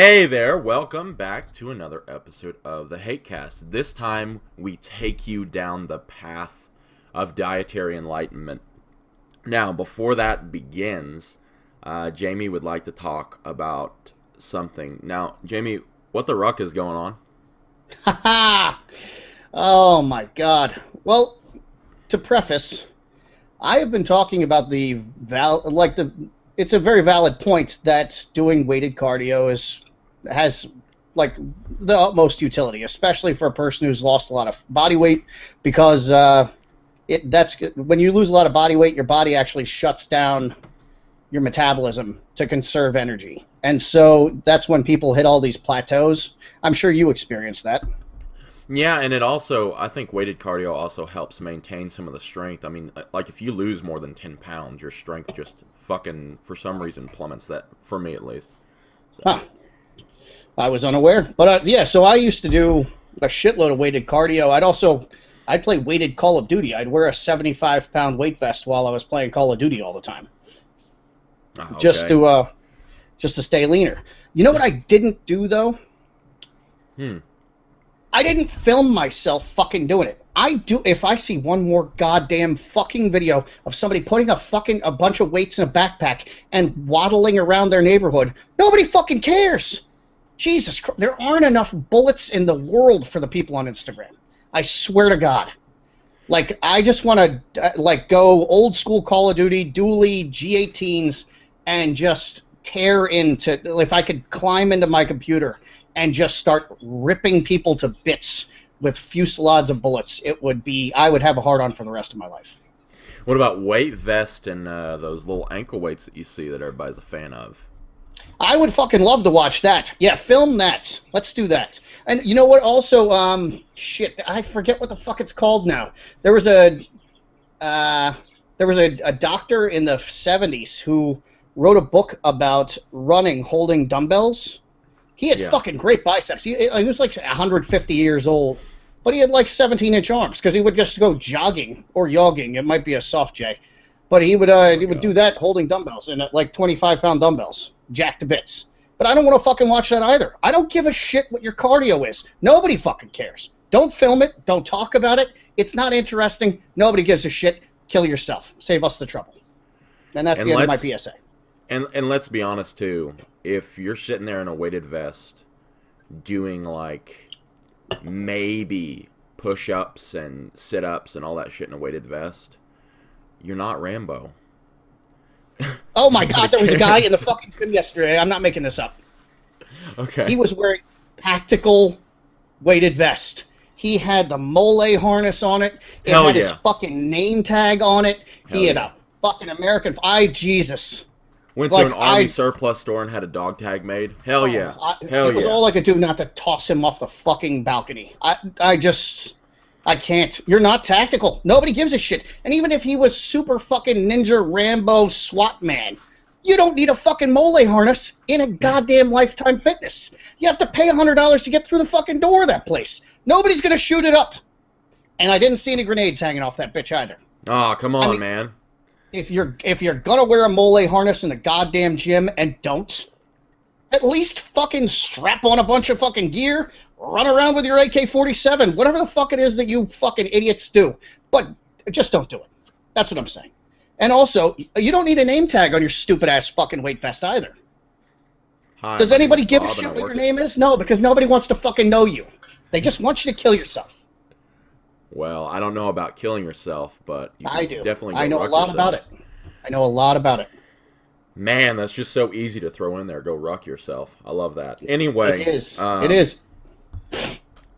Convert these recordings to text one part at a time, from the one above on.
Hey there, welcome back to another episode of the Hatecast. This time we take you down the path of dietary enlightenment. Now, before that begins, Jamie would like to talk about something. Now, Jamie, what the ruck is going on? Ha ha! Oh my god. Well, to preface, I have been talking about it's a very valid point that doing weighted cardio has like the utmost utility, especially for a person who's lost a lot of body weight, because when you lose a lot of body weight, your body actually shuts down your metabolism to conserve energy. And so that's when people hit all these plateaus. I'm sure you experienced that. Yeah, and I think weighted cardio also helps maintain some of the strength. I mean, like if you lose more than 10 pounds, your strength just fucking, for some reason, plummets. That, for me at least. So. Huh. I was unaware. But yeah, so I used to do a shitload of weighted cardio. I'd play weighted Call of Duty. I'd wear a 75-pound weight vest while I was playing Call of Duty all the time. Oh, okay. Just to stay leaner. You know what I didn't do, though? I didn't film myself fucking doing it. If I see one more goddamn fucking video of somebody putting a bunch of weights in a backpack and waddling around their neighborhood, nobody fucking cares. Jesus Christ, there aren't enough bullets in the world for the people on Instagram. I swear to God. Like, I just want to go old school Call of Duty, dually G18s, and just tear into, if I could climb into my computer and just start ripping people to bits with fusillades of bullets, I would have a hard-on for the rest of my life. What about weight vest and those little ankle weights that you see that everybody's a fan of? I would fucking love to watch that. Yeah, film that. Let's do that. And you know what? Also, shit, I forget what the fuck it's called now. There was a doctor in the 70s who wrote a book about running holding dumbbells. He had fucking great biceps. He was like 150 years old, but he had like 17-inch arms because he would just go jogging or yogging. It might be a soft J, but he would do that holding dumbbells and like 25-pound dumbbells, jacked to bits. But I don't want to fucking watch that either. I don't give a shit what your cardio is. Nobody fucking cares. Don't film it. Don't talk about it. It's not interesting. Nobody gives a shit. Kill yourself. Save us the trouble. And that's the end of my PSA. And let's be honest, too. If you're sitting there in a weighted vest doing, like, maybe push-ups and sit-ups and all that shit in a weighted vest, you're not Rambo. Oh, my God. There was a guy in the fucking gym yesterday. I'm not making this up. Okay. He was wearing tactical weighted vest. He had the mole harness on it. It had his fucking name tag on it. He had a fucking American... Jesus... Went to an Army surplus store and had a dog tag made? Hell yeah. It was all I could do not to toss him off the fucking balcony. I can't. You're not tactical. Nobody gives a shit. And even if he was super fucking ninja Rambo SWAT man, you don't need a fucking mole harness in a goddamn Lifetime Fitness. You have to pay $100 to get through the fucking door of that place. Nobody's going to shoot it up. And I didn't see any grenades hanging off that bitch either. Oh, come on, man. If you're gonna wear a mole harness in the goddamn gym and don't, at least fucking strap on a bunch of fucking gear, run around with your AK-47, whatever the fuck it is that you fucking idiots do. But just don't do it. That's what I'm saying. And also, you don't need a name tag on your stupid ass fucking weight vest either. Hi, does anybody give a shit what your name is? No, because nobody wants to fucking know you. They just want you to kill yourself. Well, I don't know about killing yourself, but I do. Definitely go I know ruck a lot yourself. about it. I know a lot about it. Man, that's just so easy to throw in there. Go ruck yourself. I love that. Anyway. It is. It is.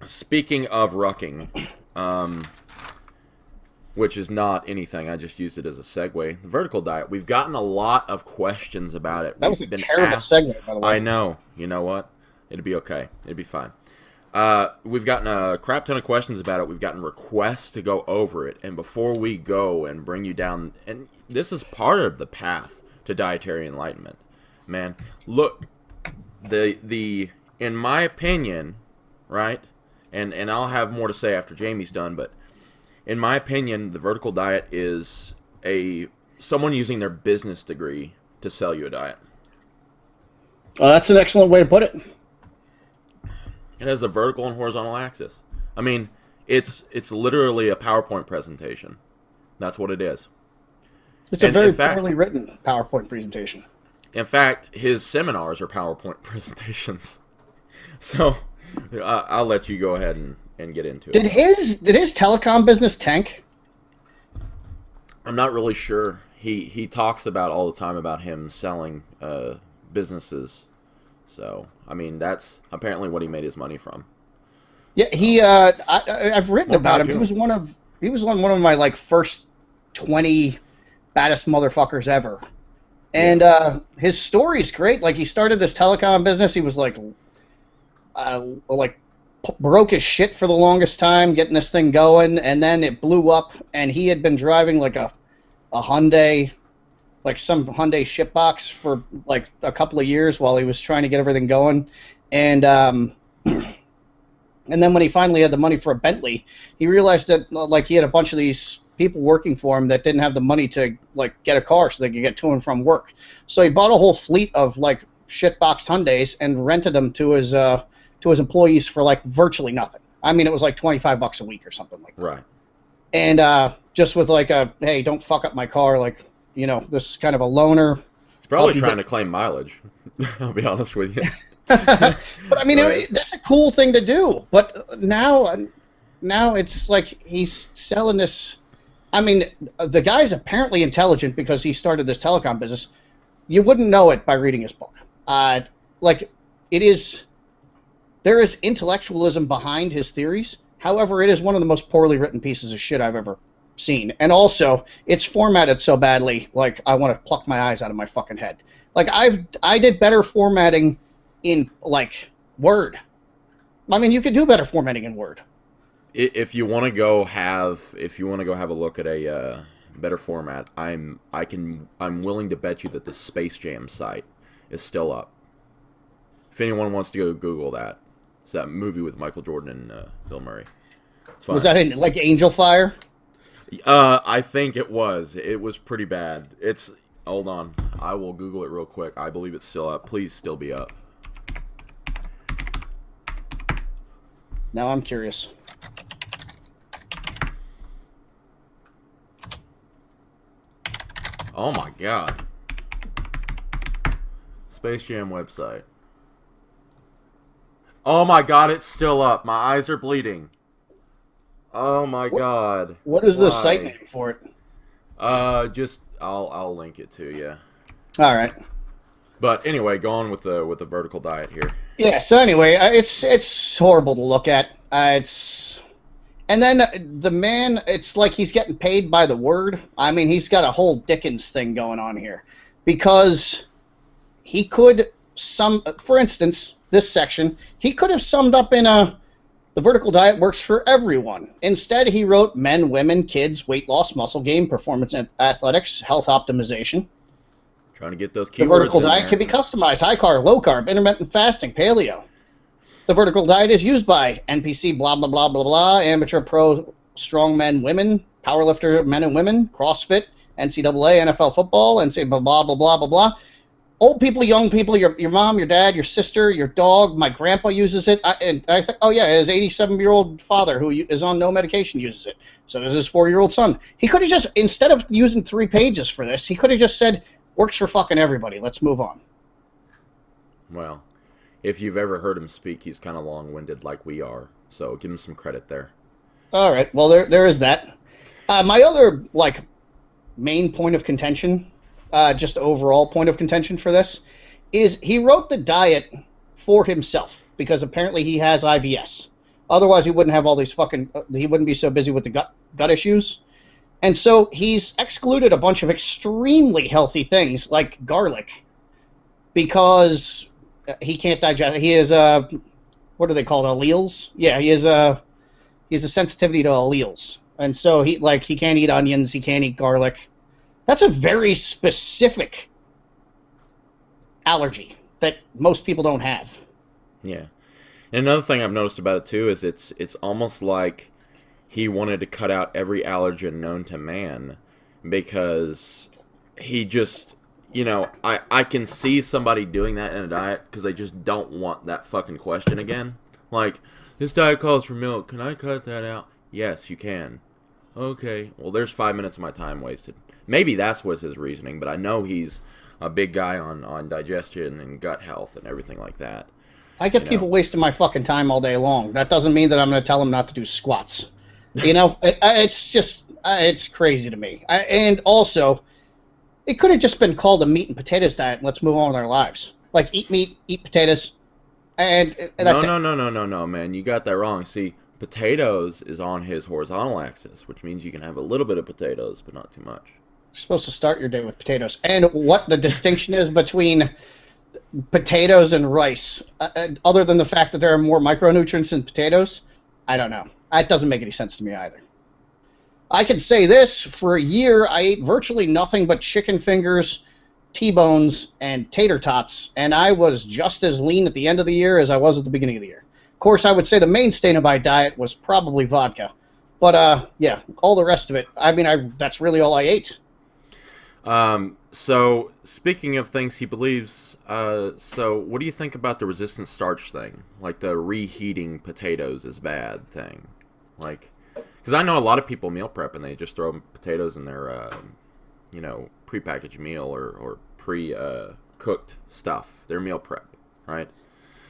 Speaking of rucking, which is not anything. I just used it as a segue. The vertical diet. We've gotten a lot of questions about it. That was a terrible segment, by the way. I know. You know what? It'd be okay. It'd be fine. We've gotten a crap ton of questions about it. We've gotten requests to go over it. And before we go and bring you down, and this is part of the path to dietary enlightenment, man. Look, in my opinion, right? And I'll have more to say after Jamie's done, but in my opinion, the vertical diet is someone using their business degree to sell you a diet. That's an excellent way to put it. It has a vertical and horizontal axis. I mean, it's literally a PowerPoint presentation. That's what it is. It's a very poorly written PowerPoint presentation. In fact, his seminars are PowerPoint presentations. So, I'll let you go ahead and get into it. Did his telecom business tank? I'm not really sure. He talks about all the time about him selling businesses. So, I mean, that's apparently what he made his money from. Yeah, I've written about him. He was one of my like first 20 baddest motherfuckers ever. And his story's great. Like, he started this telecom business. He was like broke as shit for the longest time getting this thing going, and then it blew up, and he had been driving like a Hyundai, like some Hyundai shitbox for like a couple of years while he was trying to get everything going. And and then when he finally had the money for a Bentley, he realized that like he had a bunch of these people working for him that didn't have the money to like get a car so they could get to and from work. So he bought a whole fleet of like shitbox Hyundais and rented them to his employees for like virtually nothing. I mean, it was like $25 a week or something like that. Right. And just with like a, hey, don't fuck up my car, like, you know, this is kind of a loaner. He's probably trying to claim mileage. I'll be honest with you. But I mean, that's a cool thing to do. But now it's like he's selling this. I mean, the guy's apparently intelligent because he started this telecom business. You wouldn't know it by reading his book. Like, it is. There is intellectualism behind his theories. However, it is one of the most poorly written pieces of shit I've ever seen. And also, it's formatted so badly, like, I want to pluck my eyes out of my fucking head. Like, I did better formatting in, like, Word. I mean, you could do better formatting in Word. If you want to go have a look at a better format, I'm willing to bet you that the Space Jam site is still up. If anyone wants to go Google that, it's that movie with Michael Jordan and Bill Murray. Was that in like Angel Fire? I think it was. It was pretty bad. Hold on, I will Google it real quick. I believe it's still up. Please still be up. Now I'm curious. Oh my god. Space Jam website. Oh my god, it's still up. My eyes are bleeding. Oh my god. What is the site name for it? I'll link it to you. All right. But anyway, go on with the vertical diet here. Yeah, so anyway, it's horrible to look at. And then the man, it's like he's getting paid by the word. I mean, he's got a whole Dickens thing going on here. Because he could for instance, this section, he could have summed up in the vertical diet works for everyone. Instead, he wrote men, women, kids, weight loss, muscle gain, performance athletics, health optimization. Trying to get those keywords. The vertical diet can be customized: high carb, low carb, intermittent fasting, paleo. The vertical diet is used by NPC, blah, blah, blah, blah, blah, amateur, pro, strongmen, women, powerlifter, men and women, CrossFit, NCAA, NFL football, NCAA, blah, blah, blah, blah, blah, blah. Old people, young people, your mom, your dad, your sister, your dog, my grandpa uses it. I think, oh yeah, his 87-year-old father who is on no medication uses it. So does his 4-year-old son. He could have just, instead of using 3 pages for this, he could have just said, works for fucking everybody. Let's move on. Well, if you've ever heard him speak, he's kind of long-winded like we are. So give him some credit there. All right. Well, there is that. My other, like, main point of contention, just overall point of contention for this, is he wrote the diet for himself because apparently he has IBS. Otherwise, he wouldn't have all these he wouldn't be so busy with the gut issues. And so he's excluded a bunch of extremely healthy things like garlic because he can't digest. He has what are they called? Alleles? Yeah, he has a sensitivity to alleles, and so he can't eat onions. He can't eat garlic. That's a very specific allergy that most people don't have. Yeah, and another thing I've noticed about it too is it's almost like he wanted to cut out every allergen known to man because he just. You know, I can see somebody doing that in a diet because they just don't want that fucking question again. Like, this diet calls for milk. Can I cut that out? Yes, you can. Okay. Well, there's 5 minutes of my time wasted. Maybe that's was his reasoning, but I know he's a big guy on digestion and gut health and everything like that. I get people wasting my fucking time all day long. That doesn't mean that I'm going to tell them not to do squats. It's just, it's crazy to me. And also, it could have just been called a meat and potatoes diet, and let's move on with our lives. Like, eat meat, eat potatoes, and that's it. No, man. You got that wrong. See, potatoes is on his horizontal axis, which means you can have a little bit of potatoes, but not too much. You're supposed to start your day with potatoes. And what the distinction is between potatoes and rice, other than the fact that there are more micronutrients in potatoes, I don't know. That doesn't make any sense to me either. I can say this, for a year I ate virtually nothing but chicken fingers, T-bones, and tater tots, and I was just as lean at the end of the year as I was at the beginning of the year. Of course, I would say the mainstay of my diet was probably vodka. But, yeah, all the rest of it, I mean, that's really all I ate. So, speaking of things he believes, so what do you think about the resistant starch thing? Like the reheating potatoes is bad thing? Like, because I know a lot of people meal prep and they just throw potatoes in their, prepackaged meal or pre-cooked stuff. Their meal prep, right?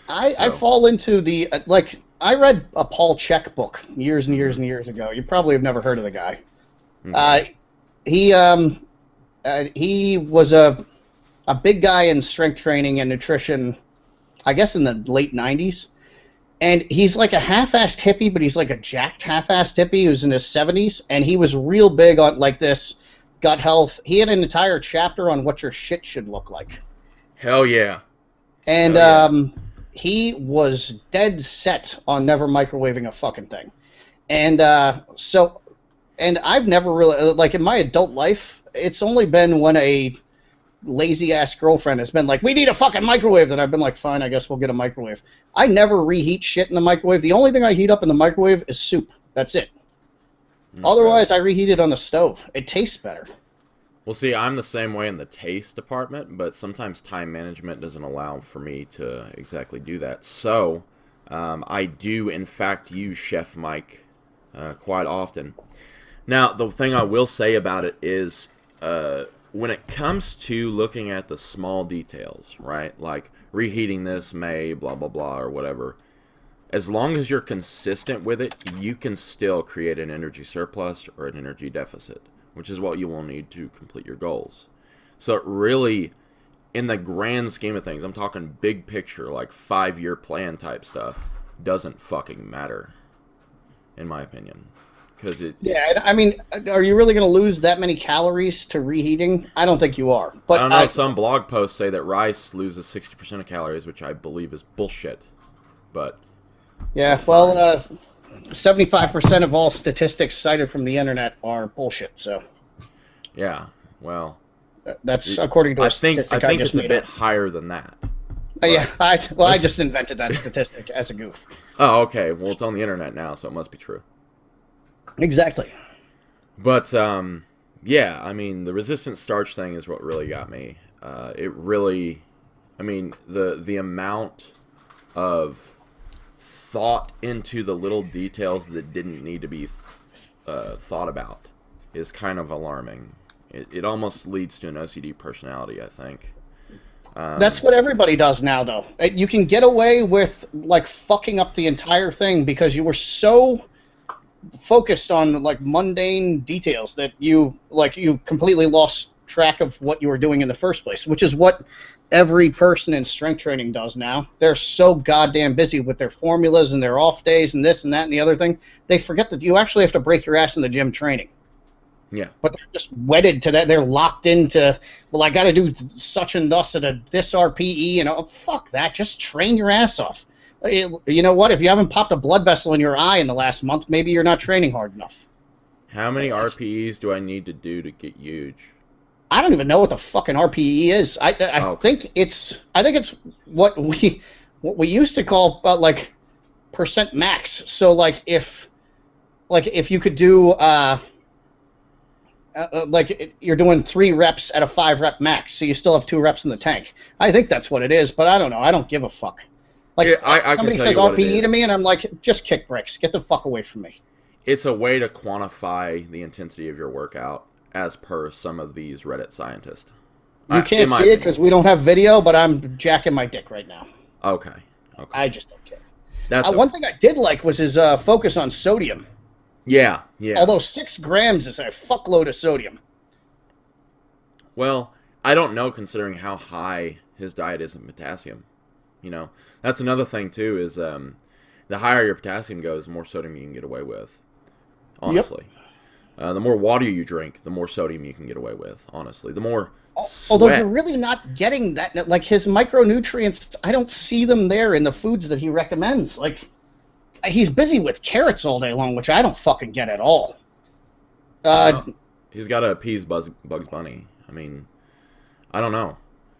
I fall into the, I read a Paul Chek book years and years and years ago. You probably have never heard of the guy. Okay. He was a big guy in strength training and nutrition, I guess in the late 90s. And he's like a half-assed hippie, but he's like a jacked half-assed hippie who's in his 70s. And he was real big on like this gut health. He had an entire chapter on what your shit should look like. Hell yeah. And he was dead set on never microwaving a fucking thing. And and I've never really, like in my adult life, it's only been when a lazy-ass girlfriend has been like, we need a fucking microwave, that I've been like, fine, I guess we'll get a microwave. I never reheat shit in the microwave. The only thing I heat up in the microwave is soup. That's it. Okay. Otherwise, I reheat it on the stove. It tastes better. Well, see, I'm the same way in the taste department, but sometimes time management doesn't allow for me to exactly do that. So, I do, in fact, use Chef Mike quite often. Now, the thing I will say about it is, when it comes to looking at the small details, right, like reheating this may, blah, blah, blah, or whatever, as long as you're consistent with it, you can still create an energy surplus or an energy deficit, which is what you will need to complete your goals. So it really, in the grand scheme of things, I'm talking big picture, like 5-year plan type stuff, doesn't fucking matter, in my opinion. Yeah, I mean, are you really going to lose that many calories to reheating? I don't think you are. But I don't know. Some blog posts say that rice loses 60% of calories, which I believe is bullshit. But yeah, well, 75% of all statistics cited from the internet are bullshit. So yeah, well, that's according to a statistic I think just it's a bit higher than that. Yeah, I just invented that statistic as a goof. Oh, okay. Well, it's on the internet now, so it must be true. Exactly. But, yeah, I mean, the resistant starch thing is what really got me. It really, I mean, the amount of thought into the little details that didn't need to be thought about is kind of alarming. It almost leads to an OCD personality, I think. That's what everybody does now, though. You can get away with, like, fucking up the entire thing because you were so focused on like mundane details that you completely lost track of what you were doing in the first place, which is what every person in strength training does now. They're so goddamn busy with their formulas and their off days and this and that and the other thing, they forget that you actually have to break your ass in the gym training. Yeah. But they're just wedded to that. They're locked into, well, I got to do such and thus at this RPE, and oh, fuck that. Just train your ass off. You know what? If you haven't popped a blood vessel in your eye in the last month, maybe you're not training hard enough. How many RPEs do I need to do to get huge? I don't even know what the fucking RPE is. I think it's what we used to call like percent max. So like if you could do like you're doing 3 reps at a 5 rep max, so you still have 2 reps in the tank. I think that's what it is, but I don't know. I don't give a fuck. Like, Yeah, I can somebody tell says you what it RPE to is. me, and I'm like, just kick bricks. Get the fuck away from me. It's a way to quantify the intensity of your workout as per some of these Reddit scientists. You In can't my see it because opinion. we don't have video, but I'm jacking my dick right now. Okay. Okay. I just don't care. That's One okay. thing I did like was his focus on sodium. Yeah. Yeah. Although 6 grams is a fuckload of sodium. Well, I don't know considering how high his diet is in potassium. You know, that's another thing too. Is the higher your potassium goes, the more sodium you can get away with. Yep. Honestly, the more water you drink, the more sodium you can get away with. Honestly, the more Although you're sweat. really not getting that. Like his micronutrients, I don't see them there in the foods that he recommends. Like he's busy with carrots all day long, which I don't fucking get at all. Well, he's got to appease Bugs Bunny. I mean, I don't know.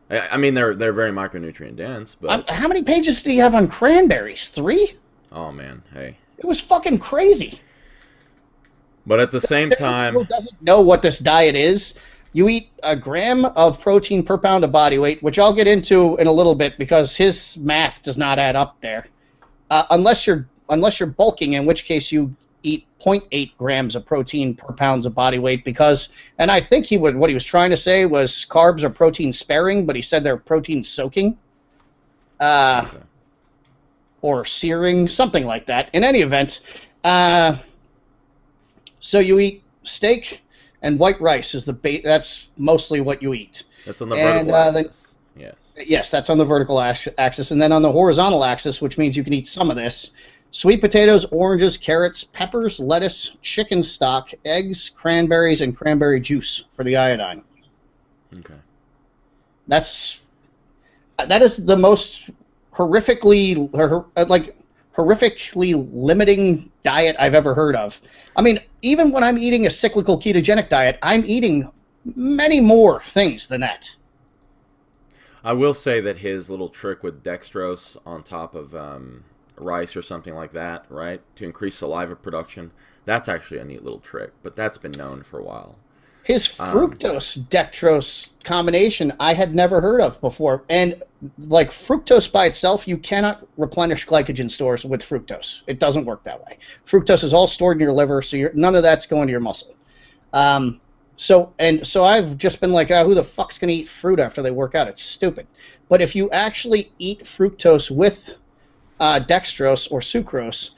I mean, they're very micronutrient dense, but How many pages did he have on cranberries? 3? oh man, hey. It was fucking crazy. But at the same Who time, doesn't know what this diet is? You eat a gram of protein per pound of body weight, which I'll get into in a little bit because his math does not add up there. Unless you're bulking, in which case you eat 0.8 grams of protein per pounds of body weight because, and I think what he was trying to say was carbs are protein sparing, but he said they're protein soaking. okay. Or searing, something like that. In any event, so you eat steak and white rice is that's mostly what you eat. That's on the And vertical axis. Yes. yes, that's on the vertical axis, and then on the horizontal axis, which means you can eat some of this: sweet potatoes, oranges, carrots, peppers, lettuce, chicken stock, eggs, cranberries, and cranberry juice for the iodine. Okay. That is the most horrifically limiting diet I've ever heard of. I mean, even when I'm eating a cyclical ketogenic diet, I'm eating many more things than that. I will say that his little trick with dextrose on top of rice or something like that, right, to increase saliva production, that's actually a neat little trick, but that's been known for a while. His fructose dextrose combination I had never heard of before. And like fructose by itself, you cannot replenish glycogen stores with fructose. It doesn't work that way. Fructose is all stored in your liver, so none of that's going to your muscle. So I've just been like, who the fuck's going to eat fruit after they work out? It's stupid. But if you actually eat fructose with dextrose or sucrose,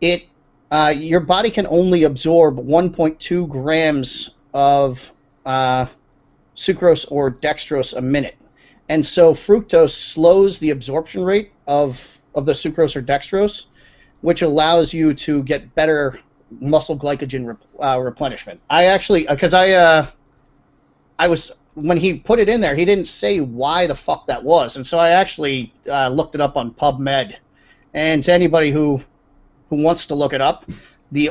your body can only absorb 1.2 grams of sucrose or dextrose a minute. And so fructose slows the absorption rate of the sucrose or dextrose, which allows you to get better muscle glycogen replenishment. I actually, because I was, when he put it in there, he didn't say why the fuck that was. And so I actually looked it up on PubMed. And to anybody who wants to look it up, the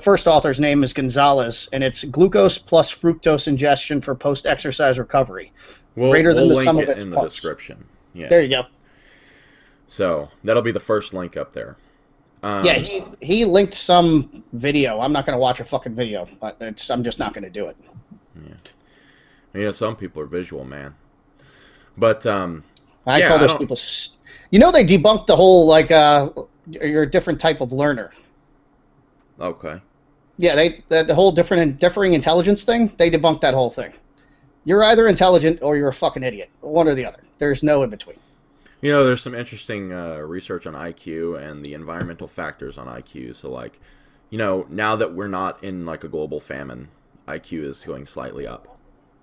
first author's name is Gonzalez, and it's glucose plus fructose ingestion for post-exercise recovery. Greater than the We'll sum link of it its in the parts. description. Yeah. There you go. So that'll be the first link up there. Yeah, he linked some video. I'm not going to watch a fucking video, but I'm just not going to do it. Yeah. You know, some people are visual, man. But I call those people. You know, they debunked the whole you're a different type of learner. Okay. Yeah, the whole differing intelligence thing. They debunked that whole thing. You're either intelligent or you're a fucking idiot. One or the other. There's no in between. You know, there's some interesting research on IQ and the environmental factors on IQ. So, like, you know, now that we're not in, like, a global famine, IQ is going slightly up,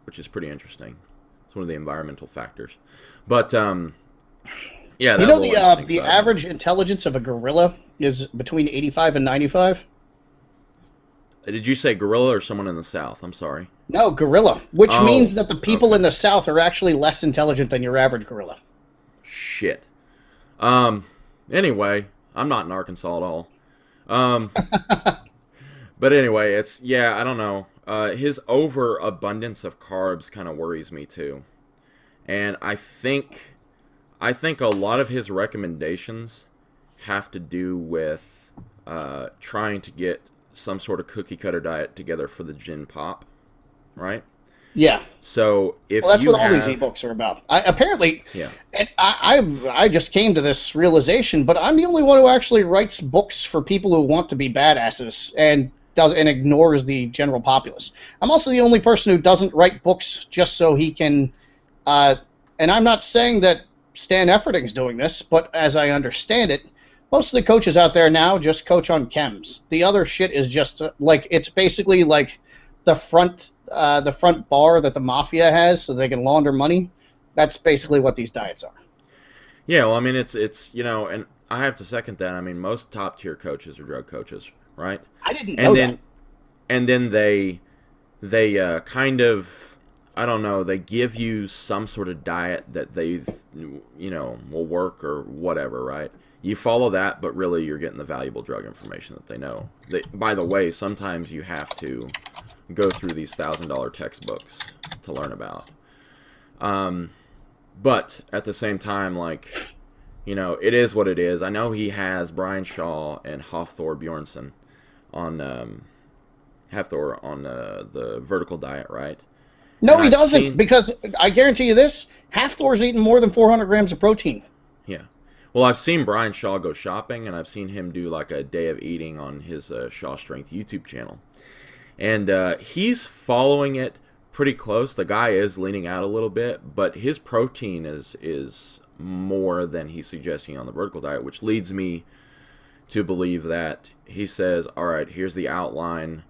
which is pretty interesting. It's one of the environmental factors. But, yeah, you know the average intelligence of a gorilla is between 85 and 95? Did you say gorilla or someone in the South? I'm sorry. No, gorilla, which means that the people in the South are actually less intelligent than your average gorilla. Shit. Anyway, I'm not in Arkansas at all. But anyway, I don't know. His overabundance of carbs kind of worries me too. And I think a lot of his recommendations have to do with trying to get some sort of cookie cutter diet together for the Gen Pop, right? Yeah. So if that's you what have, all these ebooks are about. Apparently, yeah, And I just came to this realization, but I'm the only one who actually writes books for people who want to be badasses and ignores the general populace. I'm also the only person who doesn't write books just so he can. And I'm not saying that Stan Efferding's doing this, but as I understand it, most of the coaches out there now just coach on chems. The other shit is just like it's basically like the front bar that the mafia has, so they can launder money. That's basically what these diets are. Yeah, well, I mean, it's and I have to second that. I mean, most top tier coaches are drug coaches, right? I didn't and know then, that. And then they kind of, I don't know, they give you some sort of diet that they will work or whatever, right? You follow that, but really you're getting the valuable drug information that they know. By the way, sometimes you have to go through these $1,000 textbooks to learn about. But at the same time, like, it is what it is. I know he has Brian Shaw and Hafthor Bjornsson on the vertical diet, right? No, And he I've doesn't, because I guarantee you this: Hafthor's eating more than 400 grams of protein. Yeah. Well, I've seen Brian Shaw go shopping, and I've seen him do like a day of eating on his Shaw Strength YouTube channel. And he's following it pretty close. The guy is leaning out a little bit, but his protein is more than he's suggesting on the vertical diet, which leads me to believe that he says, all right, here's the outline.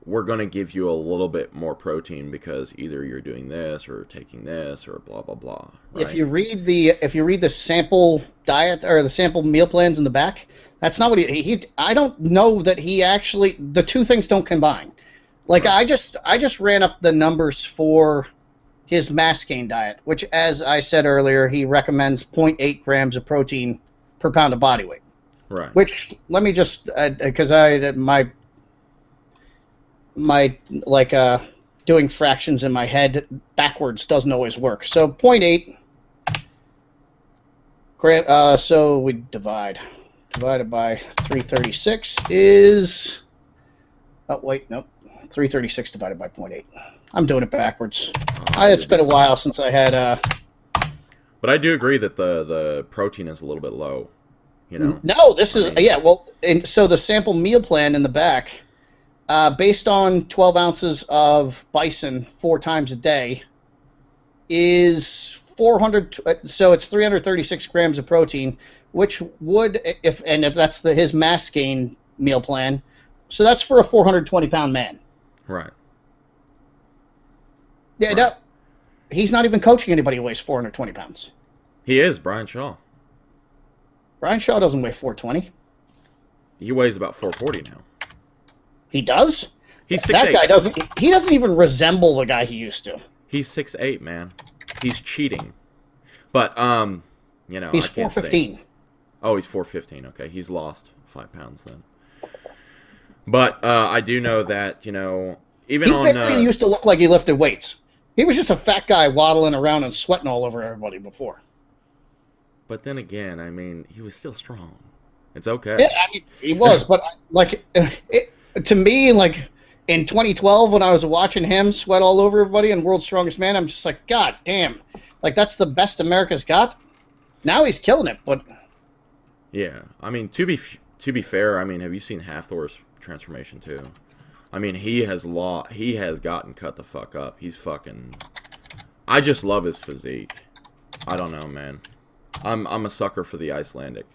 We're going to give you a little bit more protein because either you're doing this or taking this or blah, blah, blah. Right? If you read the sample diet or the sample meal plans in the back, that's not what he I don't know that he actually, the two things don't combine. Like, right. I just ran up the numbers for his mass gain diet, which, as I said earlier, he recommends 0.8 grams of protein per pound of body weight. Right. Which, let me just, because my doing fractions in my head backwards doesn't always work. So 0.8 gram. So we divided by 336 is. Oh wait, nope. 336 divided by 0.8. I'm doing it backwards. It's been a while since I had. But I do agree that the protein is a little bit low. No, this is yeah. Well, and so the sample meal plan in the back. Based on 12 ounces of bison 4 times a day, is 400. So it's 336 grams of protein, which would, if that's his mass gain meal plan, so that's for a 420-pound man. Right. Yeah. Right. No, he's not even coaching anybody who weighs 420 pounds. He is Brian Shaw. Brian Shaw doesn't weigh 420. He weighs about 440 now. He does? He's 6'8". That guy doesn't. He doesn't even resemble the guy he used to. He's 6'8", man. He's cheating. But he's 415. Oh, he's 415. Okay, he's lost 5 pounds then. But I do know that even he used to look like he lifted weights. He was just a fat guy waddling around and sweating all over everybody before. But then again, I mean, he was still strong. It's okay. Yeah, I mean, he was, but to me, like in 2012, when I was watching him sweat all over everybody in World's Strongest Man, I'm just like, God damn, like that's the best America's got. Now he's killing it, but yeah, I mean, to be fair, I mean, have you seen Hafthor's transformation too? I mean, he has gotten cut the fuck up. He's fucking. I just love his physique. I don't know, man. I'm a sucker for the Icelandic.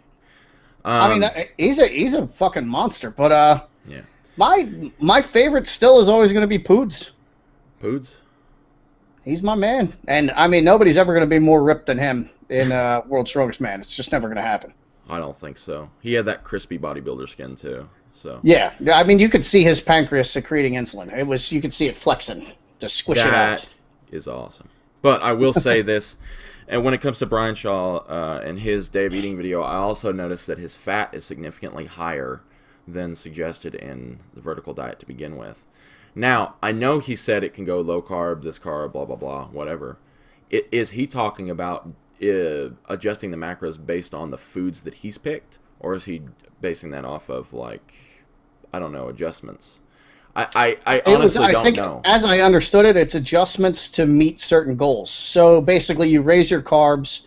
I mean, he's a fucking monster, but yeah. My favorite still is always going to be Poods. Poods? He's my man. And, I mean, nobody's ever going to be more ripped than him in World's Strongest Man. It's just never going to happen. I don't think so. He had that crispy bodybuilder skin, too. So yeah. I mean, you could see his pancreas secreting insulin. You could see it flexing to squish it out. That is awesome. But I will say this, and when it comes to Brian Shaw and his day of eating video, I also noticed that his fat is significantly higher than suggested in the vertical diet to begin with. Now, I know he said it can go low carb, this carb, blah, blah, blah, whatever. Is he talking about adjusting the macros based on the foods that he's picked? Or is he basing that off of, like, I don't know, adjustments? I honestly don't know. As I understood it, it's adjustments to meet certain goals. So basically, you raise your carbs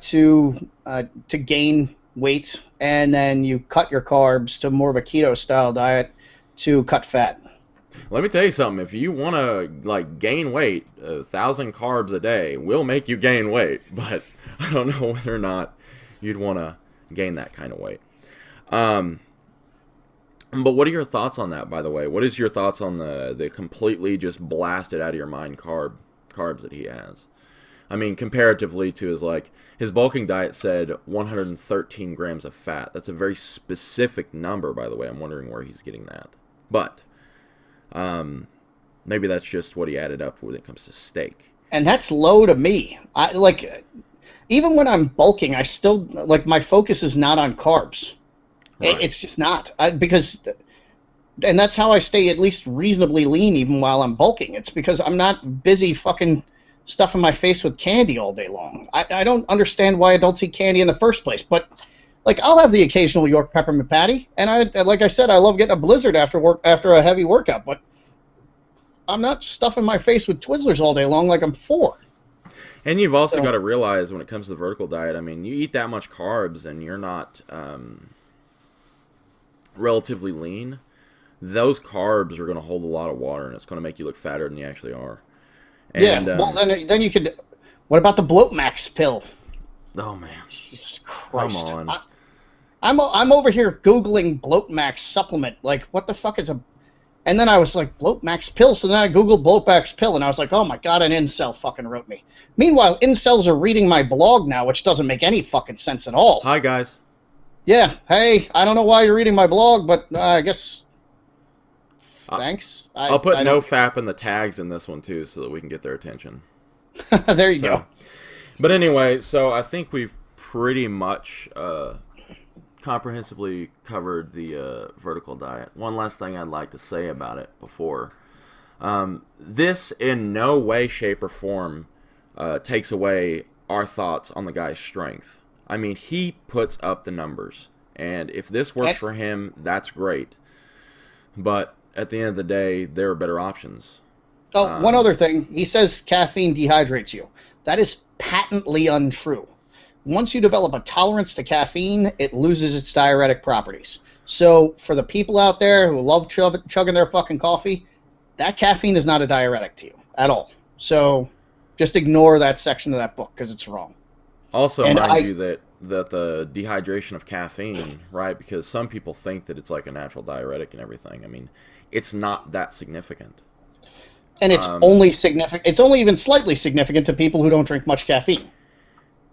to gain weight, and then you cut your carbs to more of a keto style diet to cut fat. Let me tell you something. If you want to like gain weight, 1,000 carbs a day will make you gain weight. But I don't know whether or not you'd want to gain that kind of weight. But what are your thoughts on that, by the way? What is your thoughts on the completely just blasted out of your mind carbs that he has? I mean, comparatively to his bulking diet said 113 grams of fat. That's a very specific number, by the way. I'm wondering where he's getting that. But maybe that's just what he added up when it comes to steak. And that's low to me. Even when I'm bulking, I still my focus is not on carbs. Right. It's just not and that's how I stay at least reasonably lean even while I'm bulking. It's because I'm not busy fucking stuffing my face with candy all day long. I don't understand why adults eat candy in the first place. But I'll have the occasional York peppermint patty, and like I said, I love getting a blizzard after a heavy workout. But I'm not stuffing my face with Twizzlers all day long like I'm 4. And you've also got to realize when it comes to the vertical diet, I mean, you eat that much carbs and you're not relatively lean, those carbs are going to hold a lot of water, and it's going to make you look fatter than you actually are. And, well, then you could. What about the Bloat Max pill? Oh man, Jesus Christ! Come on. I'm over here googling Bloat Max supplement. What the fuck is a? And then I was like, Bloat Max pill. So then I googled Bloat Max pill, and I was like, oh my god, an incel fucking wrote me. Meanwhile, incels are reading my blog now, which doesn't make any fucking sense at all. Hi guys. Yeah, hey, I don't know why you're reading my blog, but I guess thanks. I'll put no FAP in the tags in this one, too, so that we can get their attention. There you go. But anyway, so I think we've pretty much comprehensively covered the vertical diet. One last thing I'd like to say about it before. This in no way, shape, or form takes away our thoughts on the guy's strength. I mean, he puts up the numbers, and if this works for him, that's great. But at the end of the day, there are better options. Oh, one other thing. He says caffeine dehydrates you. That is patently untrue. Once you develop a tolerance to caffeine, it loses its diuretic properties. So for the people out there who love chugging their fucking coffee, that caffeine is not a diuretic to you at all. So just ignore that section of that book because it's wrong. Also, mind you that the dehydration of caffeine, right? Because some people think that it's like a natural diuretic and everything. I mean, it's not that significant. And it's only significant. It's only even slightly significant to people who don't drink much caffeine.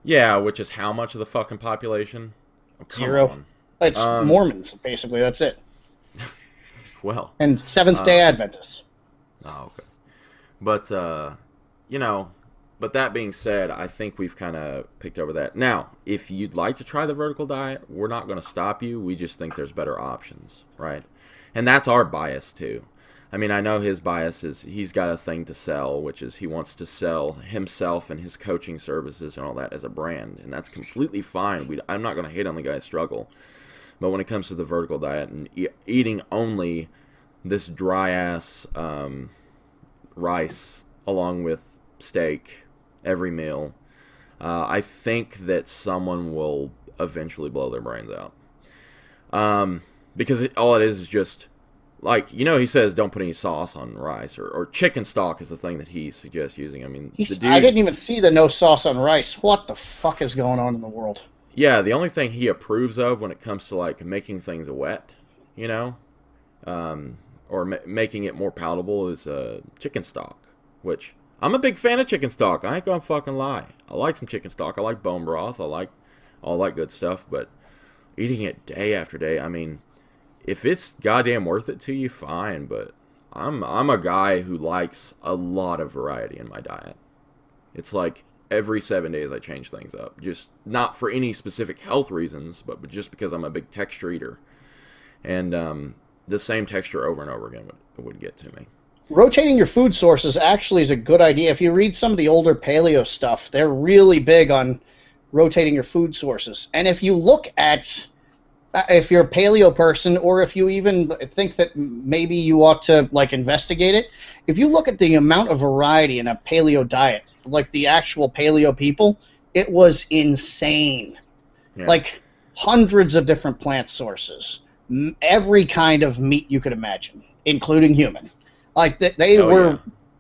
Yeah, which is how much of the fucking population? Oh, 0. On. It's Mormons, basically. That's it. Well. And Seventh-day Adventists. Oh, okay. But, but that being said, I think we've kind of picked over that. Now, if you'd like to try the vertical diet, we're not going to stop you. We just think there's better options, right? And that's our bias, too. I mean, I know his bias is he's got a thing to sell, which is he wants to sell himself and his coaching services and all that as a brand, and that's completely fine. I'm not going to hate on the guy's struggle. But when it comes to the vertical diet and eating only this dry-ass rice along with steak every meal, I think that someone will eventually blow their brains out. Because all it is just, he says don't put any sauce on rice, or chicken stock is the thing that he suggests using. I mean, I didn't even see the no sauce on rice. What the fuck is going on in the world? Yeah, the only thing he approves of when it comes to, making things wet, or making it more palatable is chicken stock, which I'm a big fan of chicken stock. I ain't gonna fucking lie. I like some chicken stock. I like bone broth. I like all that good stuff, but eating it day after day, I mean, if it's goddamn worth it to you, fine, but I'm a guy who likes a lot of variety in my diet. It's like every 7 days I change things up. Just not for any specific health reasons, but just because I'm a big texture eater. And the same texture over and over again would get to me. Rotating your food sources actually is a good idea. If you read some of the older paleo stuff, they're really big on rotating your food sources. And if you look at if you're a paleo person, or if you even think that maybe you ought to like investigate it, if you look at the amount of variety in a paleo diet, like the actual paleo people, it was insane. Yeah. Like hundreds of different plant sources, every kind of meat you could imagine, including human. Like they were. Yeah.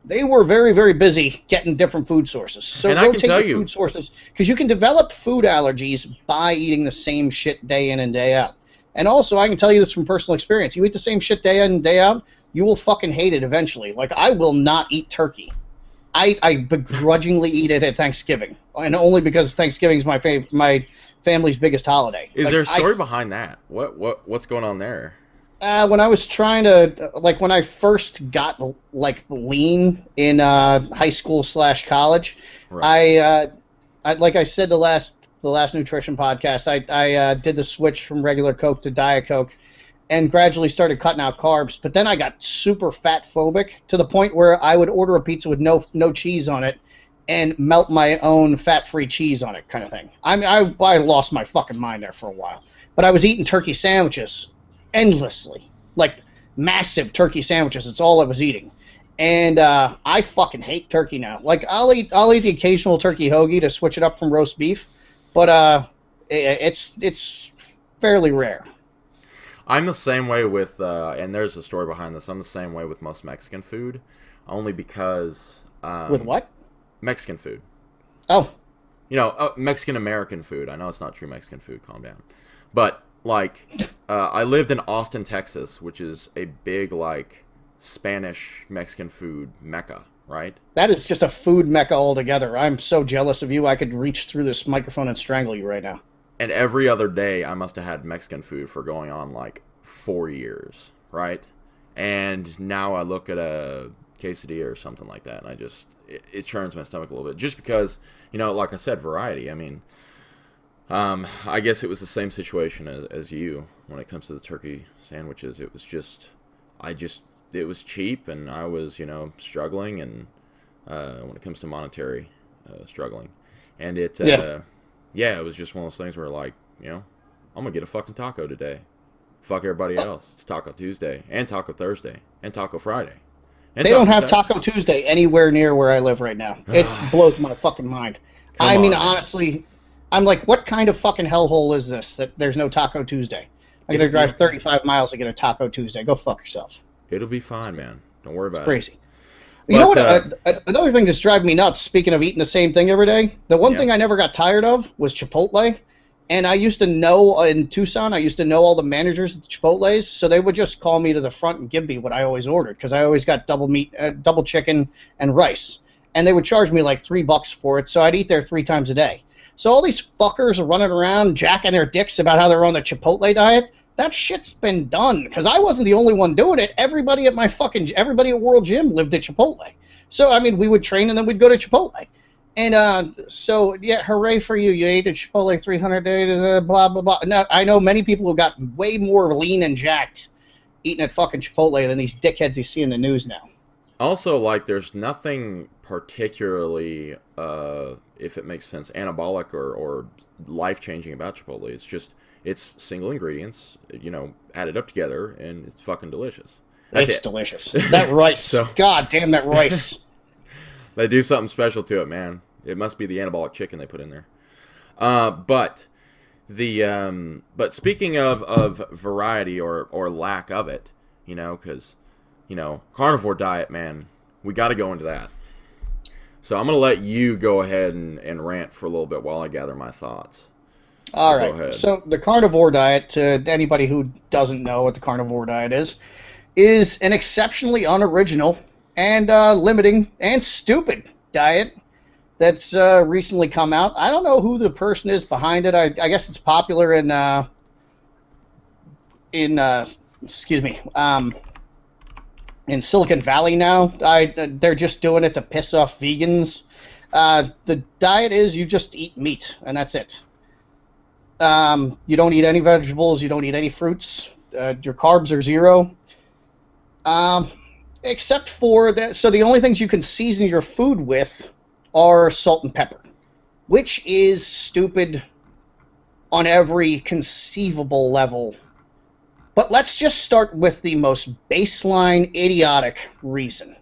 They were very, very busy getting different food sources. So and I can tell your food sources, because you can develop food allergies by eating the same shit day in and day out. And also, I can tell you this from personal experience. You eat the same shit day in and day out, you will fucking hate it eventually. Like, I will not eat turkey. I begrudgingly eat it at Thanksgiving, and only because Thanksgiving is my family's biggest holiday. Is there a story behind that? What's going on there? When I was trying to, like, when I first got, like, lean in high school / college, right. I like I said the last nutrition podcast, I did the switch from regular Coke to Diet Coke, and gradually started cutting out carbs. But then I got super fat phobic to the point where I would order a pizza with no cheese on it, and melt my own fat-free cheese on it, kind of thing. I mean, I lost my fucking mind there for a while. But I was eating turkey sandwiches endlessly, like massive turkey sandwiches. It's all I was eating, and I fucking hate turkey now. Like I'll eat the occasional turkey hoagie to switch it up from roast beef, but it's fairly rare. I'm the same way with, and there's a story behind this. I'm the same way with most Mexican food, only because with what? Mexican food. Oh, Mexican American food. I know it's not true Mexican food. Calm down, but. Like, I lived in Austin, Texas, which is a big, like, Spanish Mexican food mecca, right? That is just a food mecca altogether. I'm so jealous of you. I could reach through this microphone and strangle you right now. And every other day, I must have had Mexican food for going on, like, 4 years, right? And now I look at a quesadilla or something like that, and it churns my stomach a little bit. Just because, like I said, variety. I mean... I guess it was the same situation as you when it comes to the turkey sandwiches. It was it was cheap, and I was, struggling, and when it comes to monetary, struggling. And it was just one of those things where, like, I'm going to get a fucking taco today. Fuck everybody else. It's Taco Tuesday, and Taco Thursday, and Taco Friday. And they don't have Taco Tuesday anywhere near where I live right now. It blows my fucking mind. I mean, honestly... I'm like, what kind of fucking hellhole is this that there's no Taco Tuesday? I'm going to drive 35 miles to get a Taco Tuesday. Go fuck yourself. It'll be fine, man. Don't worry about it. Crazy. You know what? Another thing that's driving me nuts, speaking of eating the same thing every day, the one thing I never got tired of was Chipotle. And I used to know, in Tucson, all the managers at the Chipotles, so they would just call me to the front and give me what I always ordered, because I always got double meat, double chicken, and rice. And they would charge me like $3 for it, so I'd eat there 3 times a day. So all these fuckers are running around jacking their dicks about how they're on the Chipotle diet. That shit's been done, because I wasn't the only one doing it. Everybody at World Gym lived at Chipotle. So, I mean, we would train and then we'd go to Chipotle. And so, yeah, hooray for you. You ate at Chipotle 300 days, blah, blah, blah. Now, I know many people who got way more lean and jacked eating at fucking Chipotle than these dickheads you see in the news now. Also, like, there's nothing particularly, if it makes sense, anabolic or life-changing about Chipotle. It's single ingredients, added up together, and it's fucking delicious. It's delicious. That rice. God damn that rice. They do something special to it, man. It must be the anabolic chicken they put in there. But speaking of variety or lack of it, because... carnivore diet, man, we got to go into that. So I'm going to let you go ahead and rant for a little bit while I gather my thoughts. All right. So the carnivore diet, to anybody who doesn't know what the carnivore diet is an exceptionally unoriginal and limiting and stupid diet that's recently come out. I don't know who the person is behind it. I guess it's popular in Silicon Valley now. They're just doing it to piss off vegans. The diet is you just eat meat, and that's it. You don't eat any vegetables. You don't eat any fruits. Your carbs are 0. Except for that. So the only things you can season your food with are salt and pepper, which is stupid on every conceivable level. But let's just start with the most baseline idiotic reason.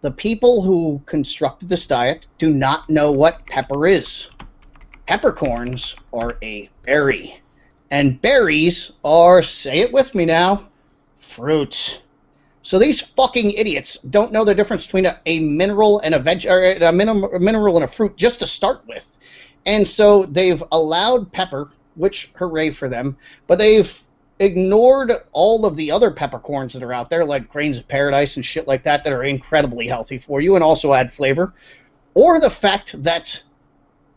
The people who constructed this diet do not know what pepper is. Peppercorns are a berry. And berries are, say it with me now, fruit. So these fucking idiots don't know the difference between a mineral and a mineral and a fruit just to start with. And so they've allowed pepper, which hooray for them, but they've ignored all of the other peppercorns that are out there, like grains of paradise and shit like that are incredibly healthy for you and also add flavor. Or the fact that,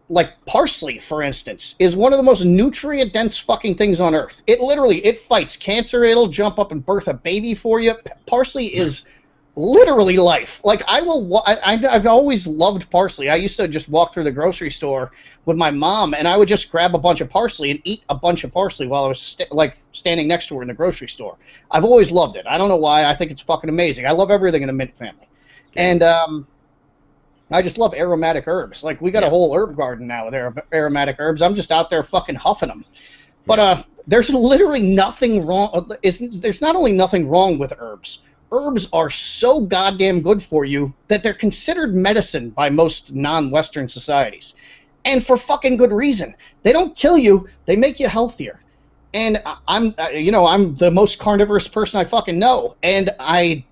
like parsley, for instance, is one of the most nutrient-dense fucking things on earth. It fights cancer. It'll jump up and birth a baby for you. Parsley is literally life. Like, I've always loved parsley. I used to just walk through the grocery store with my mom, and I would just grab a bunch of parsley and eat a bunch of parsley while I was standing next to her in the grocery store. I've always loved it. I don't know why. I think it's fucking amazing. I love everything in the mint family. And I just love aromatic herbs. Like, we got a whole herb garden now with aromatic herbs. I'm just out there fucking huffing them. But there's literally nothing wrong. There's not only nothing wrong with herbs. Herbs are so goddamn good for you that they're considered medicine by most non-Western societies. And for fucking good reason. They don't kill you. They make you healthier. And I'm the most carnivorous person I fucking know. And I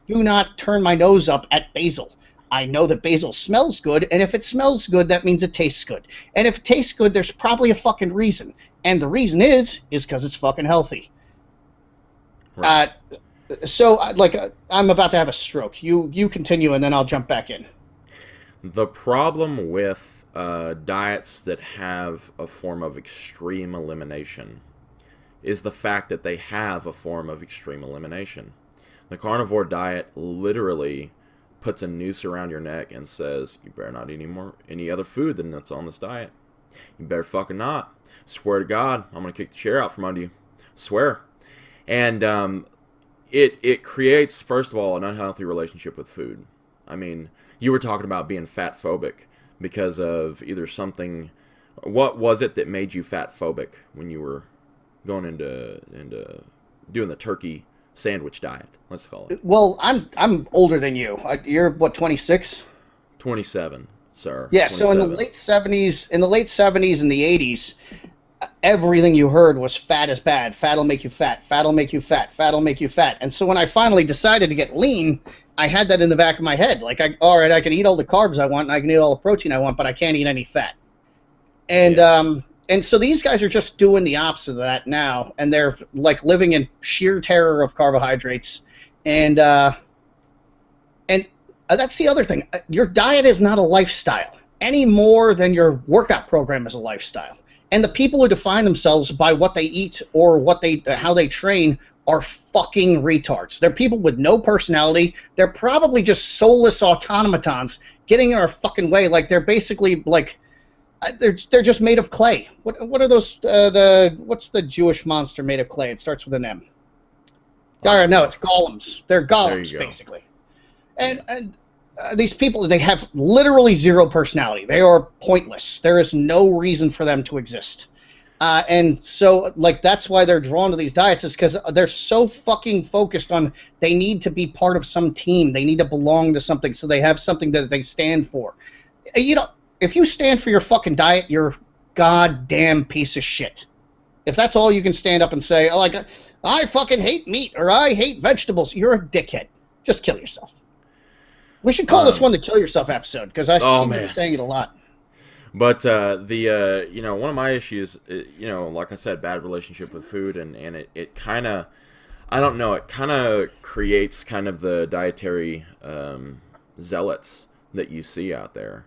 do not turn my nose up at basil. I know that basil smells good, and if it smells good, that means it tastes good. And if it tastes good, there's probably a fucking reason. And the reason is because it's fucking healthy. Right. I'm about to have a stroke. You continue, and then I'll jump back in. The problem with diets that have a form of extreme elimination is the fact that they have a form of extreme elimination. The carnivore diet literally puts a noose around your neck and says, you better not eat any other food than that's on this diet. You better fucking not. Swear to God, I'm going to kick the chair out from under you. Swear. And it creates, first of all, an unhealthy relationship with food. I mean, you were talking about being fat phobic because of either something. What was it that made you fat phobic when you were going into doing the turkey sandwich diet? Let's call it. Well, I'm older than you. You're what, 26? 27, sir. Yeah. 27. So in the late 70s and the 80s, everything you heard was fat is bad. Fat'll make you fat. Fat'll make you fat. Fat'll make you fat. And so when I finally decided to get lean, I had that in the back of my head. Like, all right, I can eat all the carbs I want, and I can eat all the protein I want, but I can't eat any fat. And so these guys are just doing the opposite of that now, and they're like living in sheer terror of carbohydrates. And that's the other thing. Your diet is not a lifestyle any more than your workout program is a lifestyle. And the people who define themselves by what they eat or how they train are fucking retards. They're people with no personality. They're probably just soulless automatons getting in our fucking way. Like, they're basically like, they're just made of clay. What are those? What's the Jewish monster made of clay? It starts with an M. No, it's golems. They're golems, basically. And these people, they have literally zero personality. They are pointless. There is no reason for them to exist. And so, like, that's why they're drawn to these diets, is because they're so fucking focused on they need to be part of some team. They need to belong to something, so they have something that they stand for. You know, if you stand for your fucking diet, you're a goddamn piece of shit. If that's all you can stand up and say, like, I fucking hate meat or I hate vegetables, you're a dickhead. Just kill yourself. We should call this one the Kill Yourself episode, because I see you saying it a lot. But one of my issues, like I said, bad relationship with food, and it kind of, I don't know, it kind of creates kind of the dietary zealots that you see out there.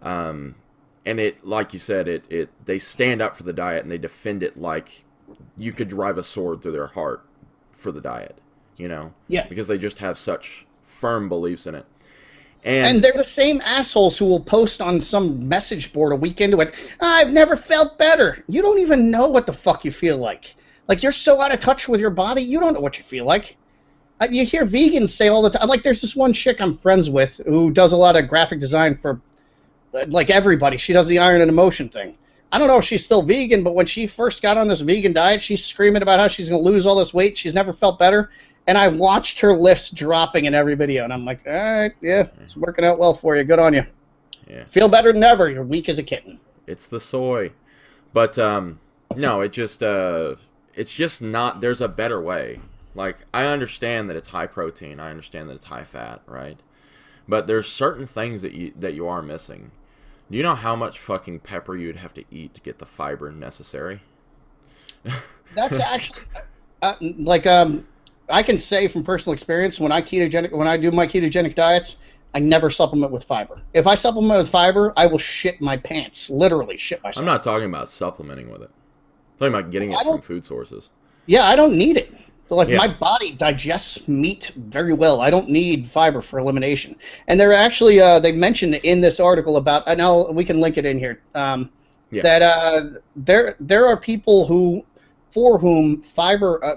And it, like you said, they stand up for the diet and they defend it like you could drive a sword through their heart for the diet, Yeah. Because they just have such firm beliefs in it. And they're the same assholes who will post on some message board a week into it, I've never felt better. You don't even know what the fuck you feel like. Like, you're so out of touch with your body, you don't know what you feel like. You hear vegans say all the time, like, there's this one chick I'm friends with who does a lot of graphic design for, like, everybody. She does the Iron and Emotion thing. I don't know if she's still vegan, but when she first got on this vegan diet, she's screaming about how she's going to lose all this weight. She's never felt better. And I watched her lifts dropping in every video, and I'm like, all right, yeah, it's working out well for you. Good on you. Yeah. Feel better than ever. You're weak as a kitten. It's the soy. But, no, it's just not, there's a better way. Like, I understand that it's high protein. I understand that it's high fat, right? But there's certain things that you are missing. Do you know how much fucking pepper you'd have to eat to get the fiber necessary? That's actually, I can say from personal experience, when I do my ketogenic diets, I never supplement with fiber. If I supplement with fiber, I will shit my pants. Literally shit myself. I'm not talking about supplementing with it. I'm talking about getting it from food sources. Yeah, I don't need it. Like, Yeah. my body digests meat very well. I don't need fiber for elimination. And they're actually, they mentioned in this article about, I know we can link it in here, that there are people for whom fiber,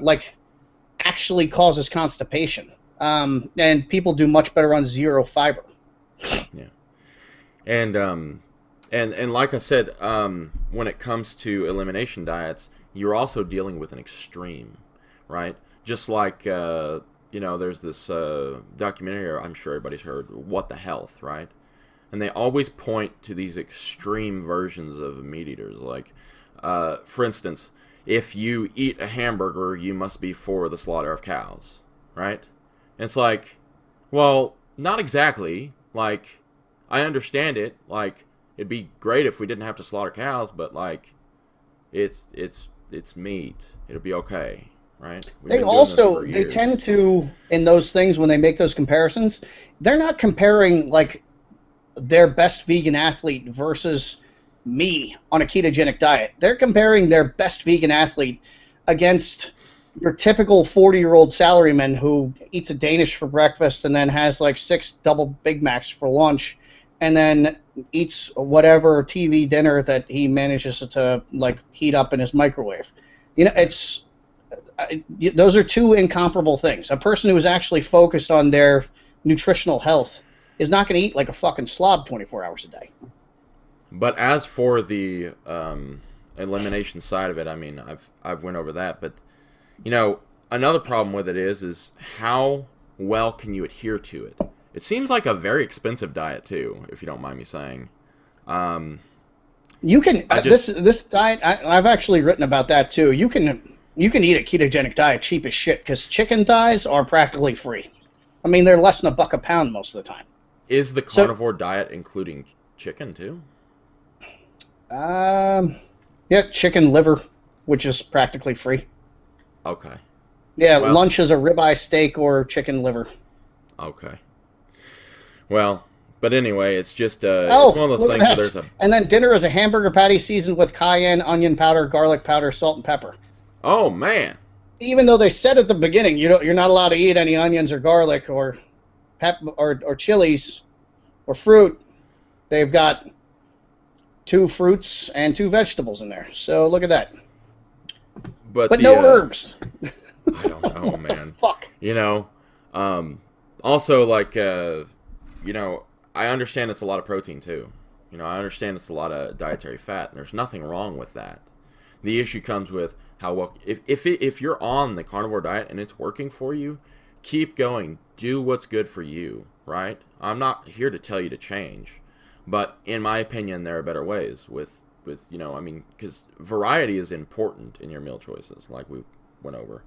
actually causes constipation. And people do much better on zero fiber. Yeah. And like I said, when it comes to elimination diets, you're also dealing with an extreme, right? Just like, there's this documentary I'm sure everybody's heard, What the Health, right? And they always point to these extreme versions of meat eaters. Like, for instance, if you eat a hamburger, you must be for the slaughter of cows, right? And it's like, well, not exactly. Like, I understand it. Like, it'd be great if we didn't have to slaughter cows, but like, it's meat. It'll be okay, right? They tend to, in those things, when they make those comparisons, they're not comparing like their best vegan athlete versus me on a ketogenic diet. They're comparing their best vegan athlete against your typical 40-year-old salaryman who eats a Danish for breakfast and then has like 6 double Big Macs for lunch, and then eats whatever TV dinner that he manages to like heat up in his microwave. Those are two incomparable things. A person who is actually focused on their nutritional health is not going to eat like a fucking slob 24 hours a day. But as for the elimination side of it, I mean, I've went over that, but another problem with it is how well can you adhere to it? It seems like a very expensive diet too, if you don't mind me saying. You can this diet. I've actually written about that too. You can eat a ketogenic diet cheap as shit because chicken thighs are practically free. I mean, they're less than $1 a pound most of the time. Is the carnivore diet including chicken too? Yeah, chicken liver, which is practically free. Okay. Yeah, well, lunch is a ribeye steak or chicken liver. Okay. Well, but anyway, it's just it's one of those things where there's a... And then dinner is a hamburger patty seasoned with cayenne, onion powder, garlic powder, salt, and pepper. Oh, man. Even though they said at the beginning, you're not allowed to eat any onions or garlic or chilies or fruit, they've got 2 fruits and 2 vegetables in there. So look at that. But no herbs. I don't know, man. Fuck. Also, like, I understand it's a lot of protein, too. I understand it's a lot of dietary fat, and there's nothing wrong with that. The issue comes with how well... If you're on the carnivore diet and it's working for you, keep going. Do what's good for you, right? I'm not here to tell you to change. But in my opinion, there are better ways with because variety is important in your meal choices, like we went over,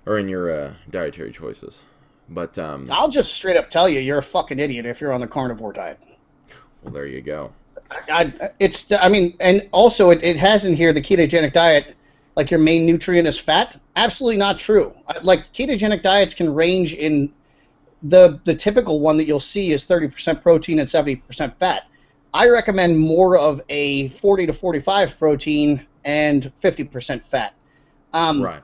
or in your dietary choices. But I'll just straight up tell you, you're a fucking idiot if you're on the carnivore diet. Well, there you go. And also it has in here the ketogenic diet, like your main nutrient is fat. Absolutely not true. Like, ketogenic diets can range in the typical one that you'll see is 30% protein and 70% fat. I recommend more of a 40 to 45 protein and 50% fat. Right.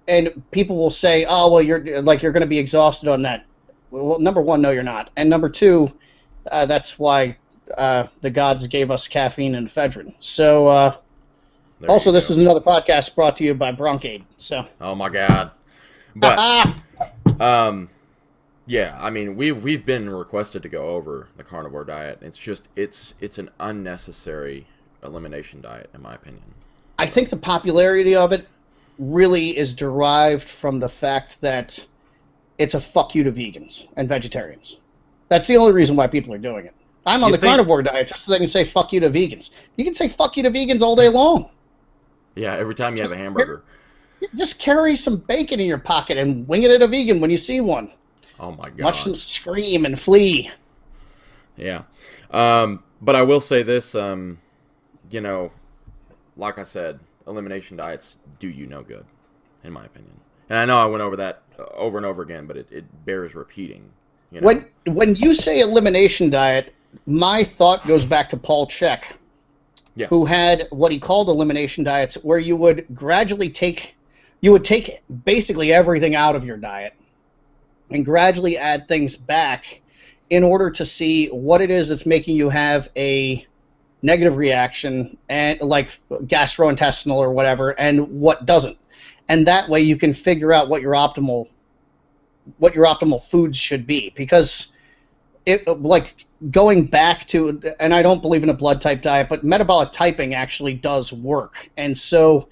And people will say, "Oh, well, you're going to be exhausted on that." Well, number one, no, you're not. And number two, that's why the gods gave us caffeine and ephedrine. So, also, this is another podcast brought to you by Broncaid. So. Oh my God. But yeah, I mean, we've been requested to go over the carnivore diet. It's just it's an unnecessary elimination diet, in my opinion. I think the popularity of it really is derived from the fact that it's a fuck you to vegans and vegetarians. That's the only reason why people are doing it. I'm on the carnivore diet just so they can say fuck you to vegans. You can say fuck you to vegans all day long. Yeah, every time you have a hamburger. Just carry some bacon in your pocket and wing it at a vegan when you see one. Oh my God. Watch them scream and flee. Yeah. But I will say this, you know, like I said, elimination diets do you no good, in my opinion. And I know I went over that over and over again, but it bears repeating. You know? When you say elimination diet, my thought goes back to Paul Chek, who had what he called elimination diets, where you would gradually take basically everything out of your diet and gradually add things back in order to see what it is that's making you have a negative reaction, and like gastrointestinal or whatever, and what doesn't. And that way you can figure out what your optimal foods should be. Because like going back to, and I don't believe in a blood type diet, but metabolic typing actually does work. And so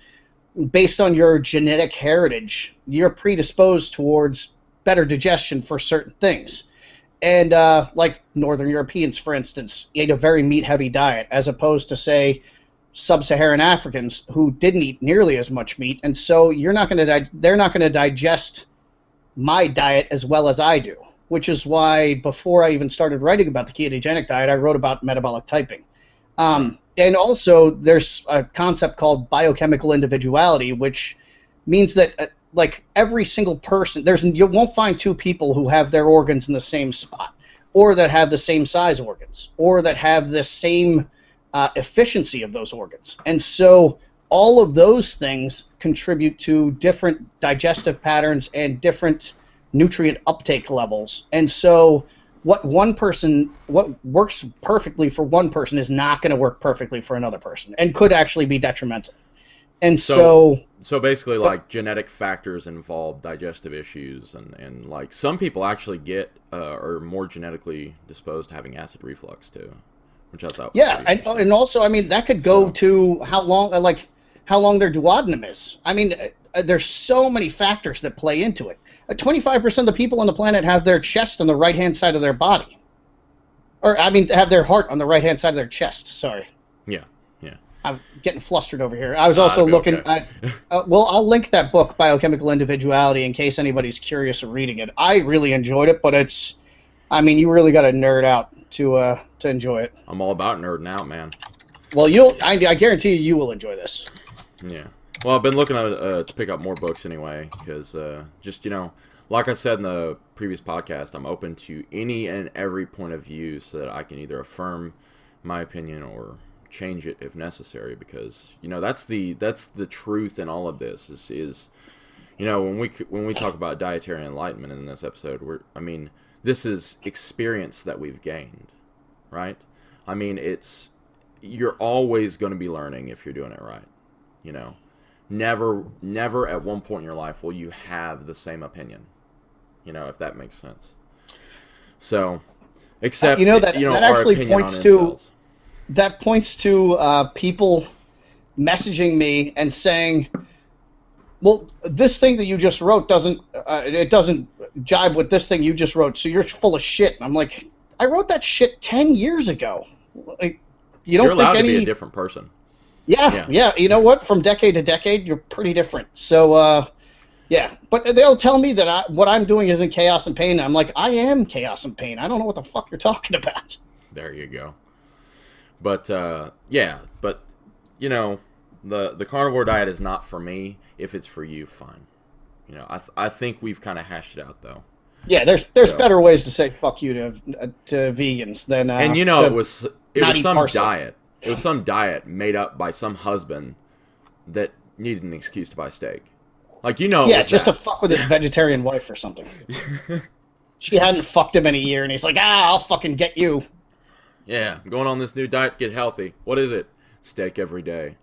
based on your genetic heritage, you're predisposed towards better digestion for certain things. And like Northern Europeans, for instance, ate a very meat-heavy diet, as opposed to, say, Sub-Saharan Africans who didn't eat nearly as much meat. And so they're not going to digest my diet as well as I do, which is why before I even started writing about the ketogenic diet, I wrote about metabolic typing. And also, there's a concept called biochemical individuality, which means that like every single person, you won't find two people who have their organs in the same spot, or that have the same size organs, or that have the same efficiency of those organs. And so all of those things contribute to different digestive patterns and different nutrient uptake levels. And so what works perfectly for one person is not going to work perfectly for another person, and could actually be detrimental. And so basically, like, genetic factors involve digestive issues, and like some people actually are more genetically disposed to having acid reflux too, which I thought was and also, I mean, that could go to how long their duodenum is. I mean, there's so many factors that play into it. 25% of the people on the planet have their chest on the right-hand side of their body. Or, I mean, have their heart on the right-hand side of their chest. Sorry. Yeah. I'm getting flustered over here. I was also looking at... well, I'll link that book, Biochemical Individuality, in case anybody's curious of reading it. I really enjoyed it, but it's... I mean, you really got to nerd out to enjoy it. I'm all about nerding out, man. Well, I guarantee you will enjoy this. Yeah. Well, I've been looking to pick up more books anyway, because just, you know, like I said in the previous podcast, I'm open to any and every point of view so that I can either affirm my opinion or change it if necessary, because, you know, that's the truth in all of this is you know, when we talk about dietary enlightenment in this episode, this is experience that we've gained, right? I mean, you're always going to be learning if you're doing it right, you know. Never at one point in your life will you have the same opinion, you know, if that makes sense. So, except that our actually opinion points on to incels. That points to people messaging me and saying, "Well, this thing that you just wrote doesn't jibe with this thing you just wrote, so you're full of shit." And I'm like, I wrote that shit 10 years ago. Like, you're allowed to be a different person. Yeah. You know what? From decade to decade, you're pretty different. So, yeah. But they'll tell me that what I'm doing isn't chaos and pain. I'm like, I am chaos and pain. I don't know what the fuck you're talking about. There you go. But, yeah. But, you know, the carnivore diet is not for me. If it's for you, fine. You know, I think we've kind of hashed it out, though. Yeah, there's better ways to say fuck you to vegans than and you know, it was some parsley. diet. It was some diet made up by some husband that needed an excuse to buy steak. Like, you know, just to fuck with his vegetarian wife or something. She hadn't fucked him in a year, and he's like, I'll fucking get you. Yeah, I'm going on this new diet to get healthy. What is it? Steak every day.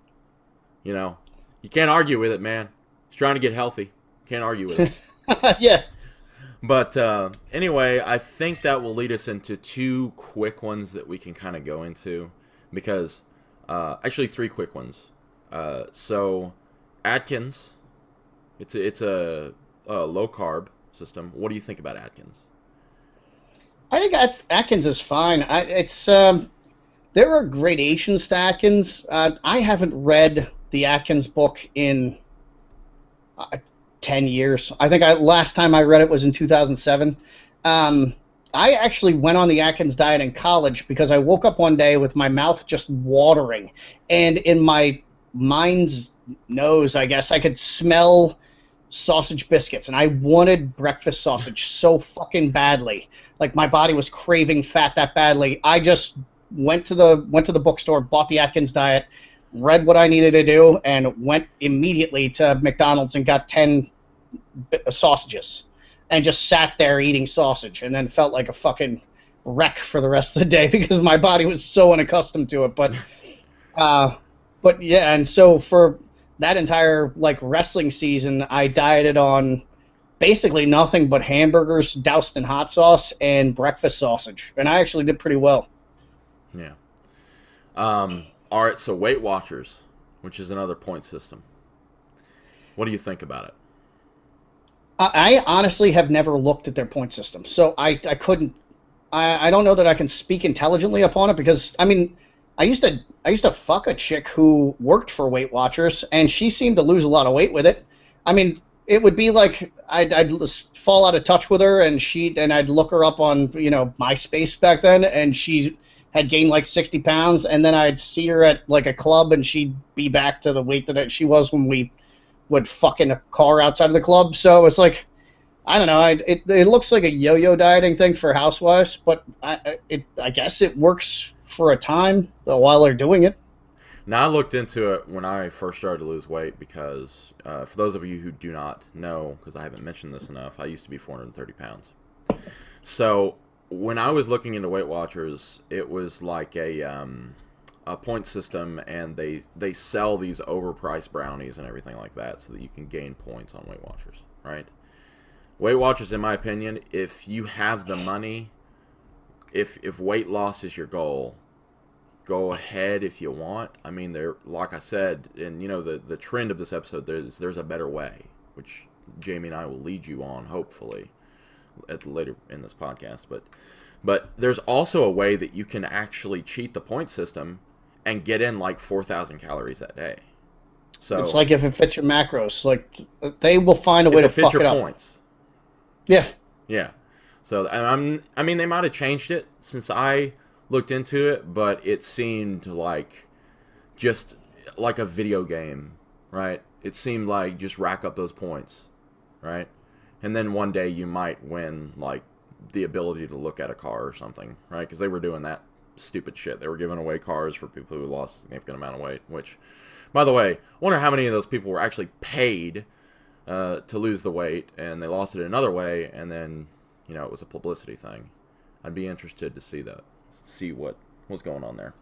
You know, you can't argue with it, man. He's trying to get healthy. Can't argue with it. Yeah. But anyway, I think that will lead us into two quick ones that we can kind of go into, because Actually, three quick ones. So, Atkins, it's a low carb system. What do you think about Atkins? I think Atkins is fine. There are gradations to Atkins. I haven't read the Atkins book in 10 years. I think last time I read it was in 2007. Um, I actually went on the Atkins diet in college because I woke up one day with my mouth just watering. And in my mind's nose, I guess, I could smell sausage biscuits. And I wanted breakfast sausage so fucking badly. Like, my body was craving fat that badly. I just went to the bookstore, bought the Atkins diet, read what I needed to do, and went immediately to McDonald's and got 10 sausages and just sat there eating sausage and then felt like a fucking wreck for the rest of the day because my body was so unaccustomed to it. But yeah, and so for that entire like wrestling season, I dieted on basically nothing but hamburgers doused in hot sauce and breakfast sausage, and I actually did pretty well. Yeah. All right, so Weight Watchers, which is another point system. What do you think about it? I honestly have never looked at their point system, so I couldn't. I don't know that I can speak intelligently upon it because I mean, I used to fuck a chick who worked for Weight Watchers, and she seemed to lose a lot of weight with it. I mean, it would be like I'd just fall out of touch with her, and I'd look her up on MySpace back then, and she had gained like 60 pounds, and then I'd see her at like a club, and she'd be back to the weight that she was when we would fuck in a car outside of the club. So it's like, I don't know. It looks like a yo-yo dieting thing for housewives, but I guess it works for a time while they're doing it. Now, I looked into it when I first started to lose weight because, for those of you who do not know, because I haven't mentioned this enough, I used to be 430 pounds. So when I was looking into Weight Watchers, it was like a point system, and they sell these overpriced brownies and everything like that so that you can gain points on Weight Watchers, right? Weight Watchers, in my opinion, if you have the money, if weight loss is your goal, go ahead if you want. I mean, they're, like I said, and the trend of this episode, there's a better way, which Jamie and I will lead you on, hopefully, later in this podcast. But there's also a way that you can actually cheat the point system and get in like 4,000 calories that day. So it's like if it fits your macros, like they will find a way to fuck it up. Points. Yeah. Yeah. So I mean, they might have changed it since I looked into it, but it seemed like just like a video game, right? It seemed like just rack up those points, right? And then one day you might win like the ability to look at a car or something, right? Because they were doing that stupid shit. They were giving away cars for people who lost a significant amount of weight, which, by the way, I wonder how many of those people were actually paid to lose the weight, and they lost it another way, and then, it was a publicity thing. I'd be interested to see what was going on there.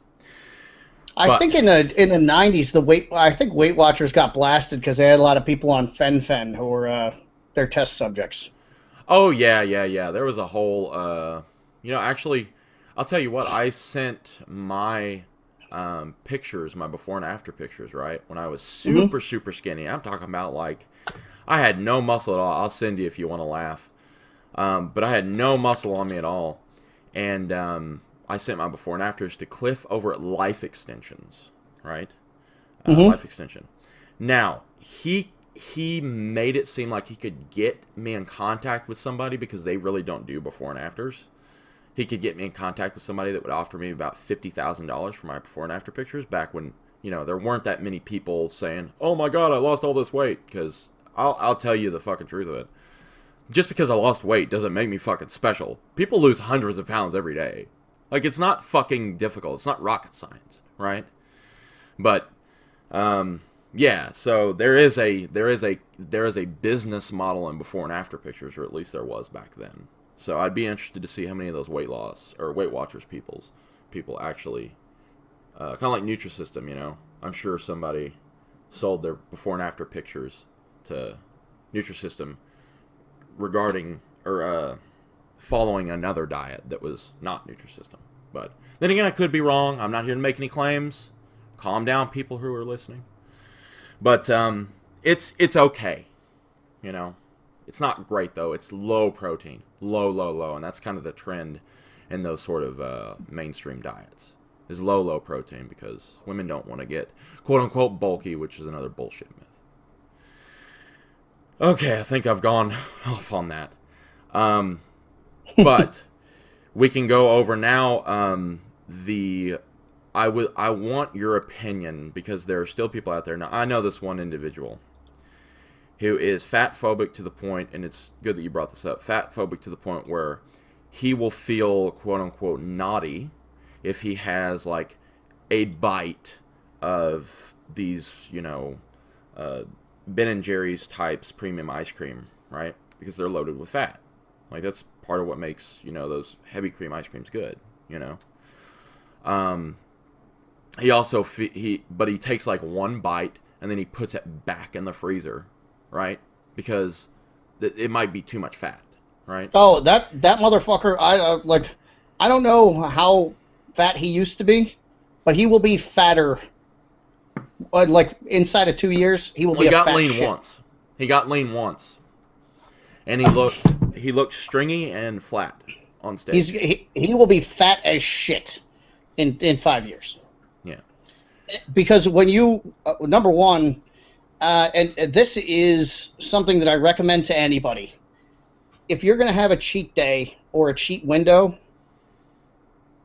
I think in the 90s, I think Weight Watchers got blasted because they had a lot of people on Fen who were their test subjects. Oh, yeah. There was a whole, actually, I'll tell you what, I sent my pictures, my before and after pictures, right? When I was super skinny. I'm talking about like, I had no muscle at all. I'll send you if you want to laugh. But I had no muscle on me at all. And I sent my before and afters to Cliff over at Life Extensions, right? Life Extension. Now, he made it seem like he could get me in contact with somebody because they really don't do before and afters. He could get me in contact with somebody that would offer me about $50,000 for my before and after pictures back when, there weren't that many people saying, oh my God, I lost all this weight. Because I'll tell you the fucking truth of it. Just because I lost weight doesn't make me fucking special. People lose hundreds of pounds every day. Like, it's not fucking difficult. It's not rocket science, right? But, yeah, so there is a business model in before and after pictures, or at least there was back then. So I'd be interested to see how many of those Weight Watchers people actually, kind of like Nutrisystem, I'm sure somebody sold their before and after pictures to Nutrisystem regarding or following another diet that was not Nutrisystem. But then again, I could be wrong. I'm not here to make any claims. calm down, people who are listening. But it's okay, you know. It's not great though. It's low protein, low, and that's kind of the trend in those sort of mainstream diets. Is low protein because women don't want to get quote unquote bulky, which is another bullshit myth. Okay, I think I've gone off on that. But we can go over now. I want your opinion because there are still people out there. Now I know this one individual who is fat phobic to the point, and it's good that you brought this up. Fat phobic to the point where he will feel quote unquote naughty if he has like a bite of these, you know, Ben and Jerry's types premium ice cream, right? Because they're loaded with fat. Like that's part of what makes, you know, those heavy cream ice creams good, you know. He also but he takes like one bite and then he puts it back in the freezer, right? Because it might be too much fat, right? Oh, that motherfucker! I don't know how fat he used to be, but he will be fatter. Like inside of 2 years, he will be a fat shit. He got lean once, and he looked stringy and flat on stage. He will be fat as shit in 5 years. Yeah, because when you number one, and this is something that I recommend to anybody. If you're going to have a cheat day or a cheat window,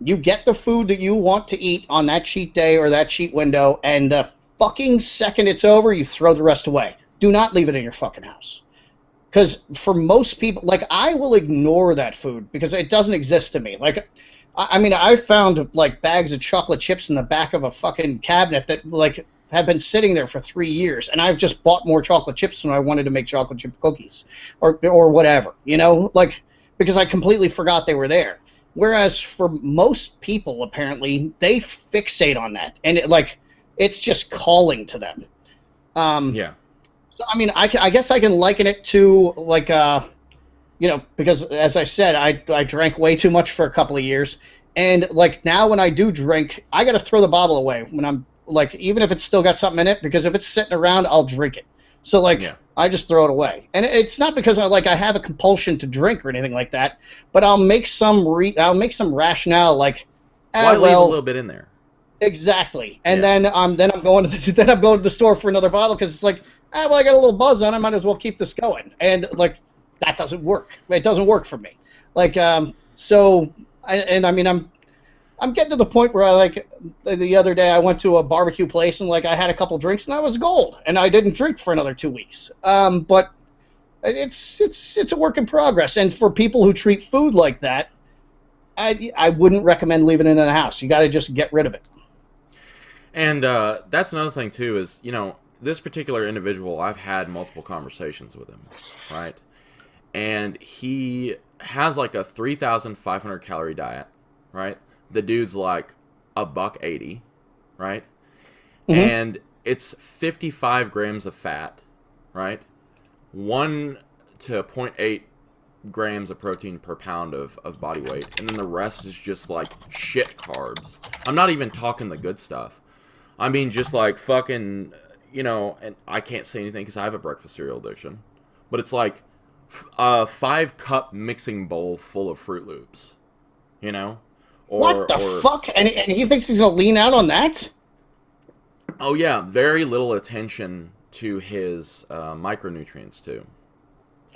you get the food that you want to eat on that cheat day or that cheat window, and the fucking second it's over, you throw the rest away. Do not leave it in your fucking house. Because for most people, like, I will ignore that food because it doesn't exist to me. Like, I mean, I found, like, bags of chocolate chips in the back of a fucking cabinet that, like, have been sitting there for 3 years, and I've just bought more chocolate chips when I wanted to make chocolate chip cookies or whatever, you know, like, because I completely forgot they were there. Whereas for most people, apparently, they fixate on that, and it's just calling to them. Yeah. So I mean, I guess I can liken it to like you know, because as I said, I drank way too much for a couple of years, and like now when I do drink, I got to throw the bottle away when I'm. Like, even if it's still got something in it, because if it's sitting around, I'll drink it. So, like, yeah. I just throw it away. And it's not because I have a compulsion to drink or anything like that, but I'll make some rationale, like, why leave a little bit in there? Exactly. And then I'm going to the store for another bottle because it's like, well, I got a little buzz on, I might as well keep this going. And, like, that doesn't work. It doesn't work for me. Like, I'm getting to the point where the other day I went to a barbecue place and I had a couple drinks and I was gold and I didn't drink for another 2 weeks. But it's a work in progress. And for people who treat food like that, I wouldn't recommend leaving it in the house. You got to just get rid of it. And that's another thing too is, you know, this particular individual, I've had multiple conversations with him, right? And he has like a 3,500 calorie diet, right? The dude's like $180, right? Mm-hmm. And it's 55 grams of fat, right? 1 to 0.8 grams of protein per pound of body weight. And then the rest is just like shit carbs. I'm not even talking the good stuff. I mean just like fucking, you know, and I can't say anything because I have a breakfast cereal addiction. But it's like a 5-cup mixing bowl full of Fruit Loops, you know? What the fuck? And he thinks he's going to lean out on that? Oh, yeah. Very little attention to his micronutrients, too.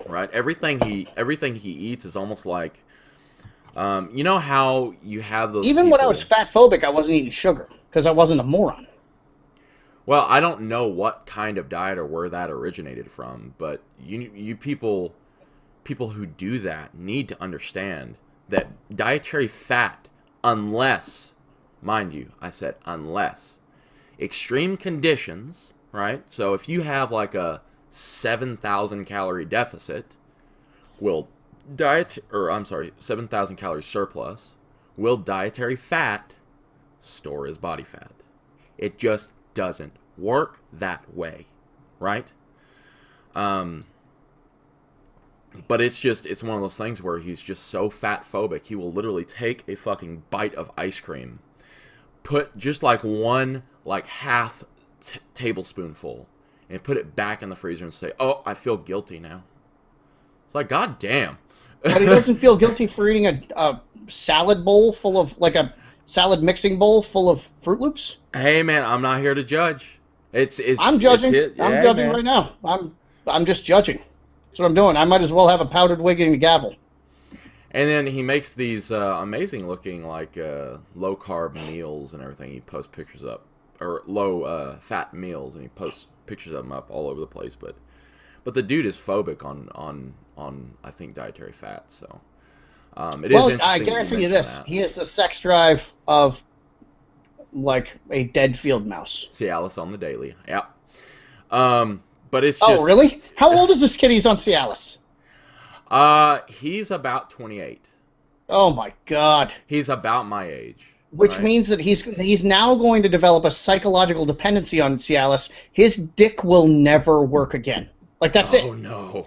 Right? Everything he eats is almost like... you know how you have those Even when I was fat phobic, I wasn't eating sugar, because I wasn't a moron. Well, I don't know what kind of diet or where that originated from, but you people who do that need to understand that dietary fat... Unless, mind you, I said unless, extreme conditions, right? So if you have like a 7,000 calorie deficit, 7,000 calorie surplus, will dietary fat store as body fat? It just doesn't work that way, right? But it's one of those things where he's just so fat phobic, he will literally take a fucking bite of ice cream, put just like one, like half tablespoonful, and put it back in the freezer and say, "Oh, I feel guilty now." It's like, God damn. But he doesn't feel guilty for eating a salad bowl full of, like a salad mixing bowl full of Fruit Loops. Hey man, I'm not here to judge. I'm judging. I'm judging man. right now. I'm just judging. That's what I'm doing. I might as well have a powdered wig and a gavel. And then he makes these amazing looking like low carb meals and everything. He posts pictures up, or low fat meals, and he posts pictures of them up all over the place. But the dude is phobic on I think dietary fat. So it is interesting. I guarantee you this: he has the sex drive of like a dead field mouse. Cialis on the daily, yeah. But it's just. Oh really? How old is this kid? He's on Cialis. He's about 28. Oh my God. He's about my age. Which means that he's now going to develop a psychological dependency on Cialis. His dick will never work again. Like that's it. Oh no.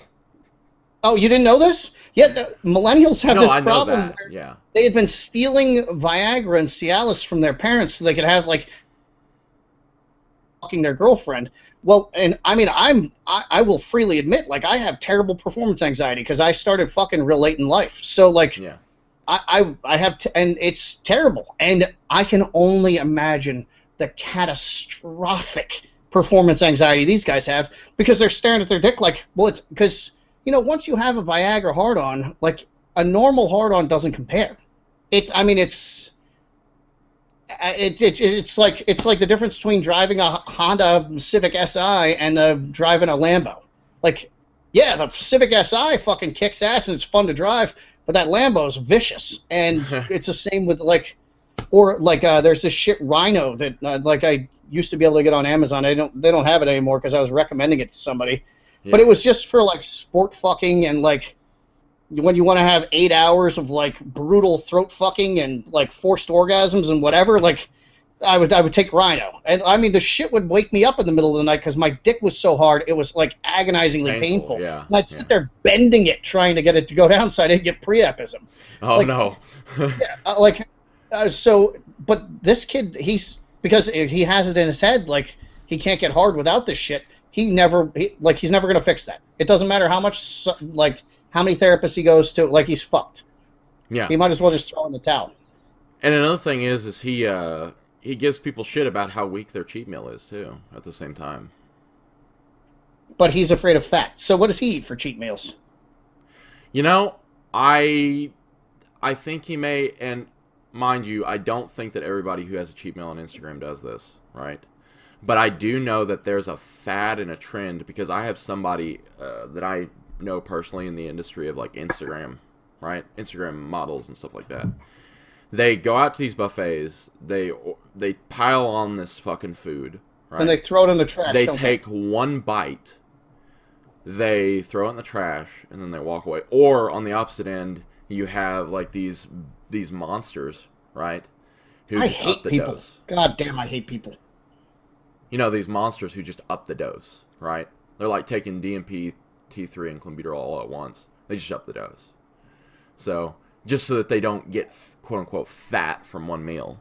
Oh, you didn't know this? Yeah, the millennials have this I know problem that. where Yeah. they had been stealing Viagra and Cialis from their parents so they could have like fucking their girlfriend. Well, and I mean, I will freely admit, like, I have terrible performance anxiety because I started fucking real late in life. So, like, Yeah. I have to, and it's terrible. And I can only imagine the catastrophic performance anxiety these guys have because they're staring at their dick like, well, it's because, you know, once you have a Viagra hard-on, like, a normal hard-on doesn't compare. It's like the difference between driving a Honda Civic Si and driving a Lambo. Like, yeah, the Civic Si fucking kicks ass and it's fun to drive, but that Lambo is vicious. And it's the same with there's this shit Rhino that like I used to be able to get on Amazon. They don't have it anymore because I was recommending it to somebody. Yeah. But it was just for like sport fucking and like when you want to have 8 hours of like brutal throat fucking and like forced orgasms and whatever, like I would take Rhino. And I mean the shit would wake me up in the middle of the night because my dick was so hard it was like agonizingly painful. Yeah. And I'd sit there bending it trying to get it to go down so I didn't get pre-epism. Oh like, no. But this kid, because he has it in his head like he can't get hard without this shit. He's never gonna fix that. It doesn't matter how much how many therapists he goes to, like he's fucked. Yeah. He might as well just throw in the towel. And another thing is he gives people shit about how weak their cheat meal is too at the same time. But he's afraid of fat. So what does he eat for cheat meals? You know, I think he may, and mind you, I don't think that everybody who has a cheat meal on Instagram does this, right? But I do know that there's a fad and a trend because I have somebody that I know personally in the industry of like Instagram, right? Instagram models and stuff like that. They go out to these buffets, they pile on this fucking food, right? And they throw it in the trash. They take one bite, they throw it in the trash, and then they walk away. Or on the opposite end, you have like these monsters, right? Who I just hate up the people. dose. God damn, I hate people. You know, these monsters who just up the dose, right? They're like taking DMP, T3, and clenbuterol all at once. They just up the dose. So, just so that they don't get, quote-unquote, fat from one meal,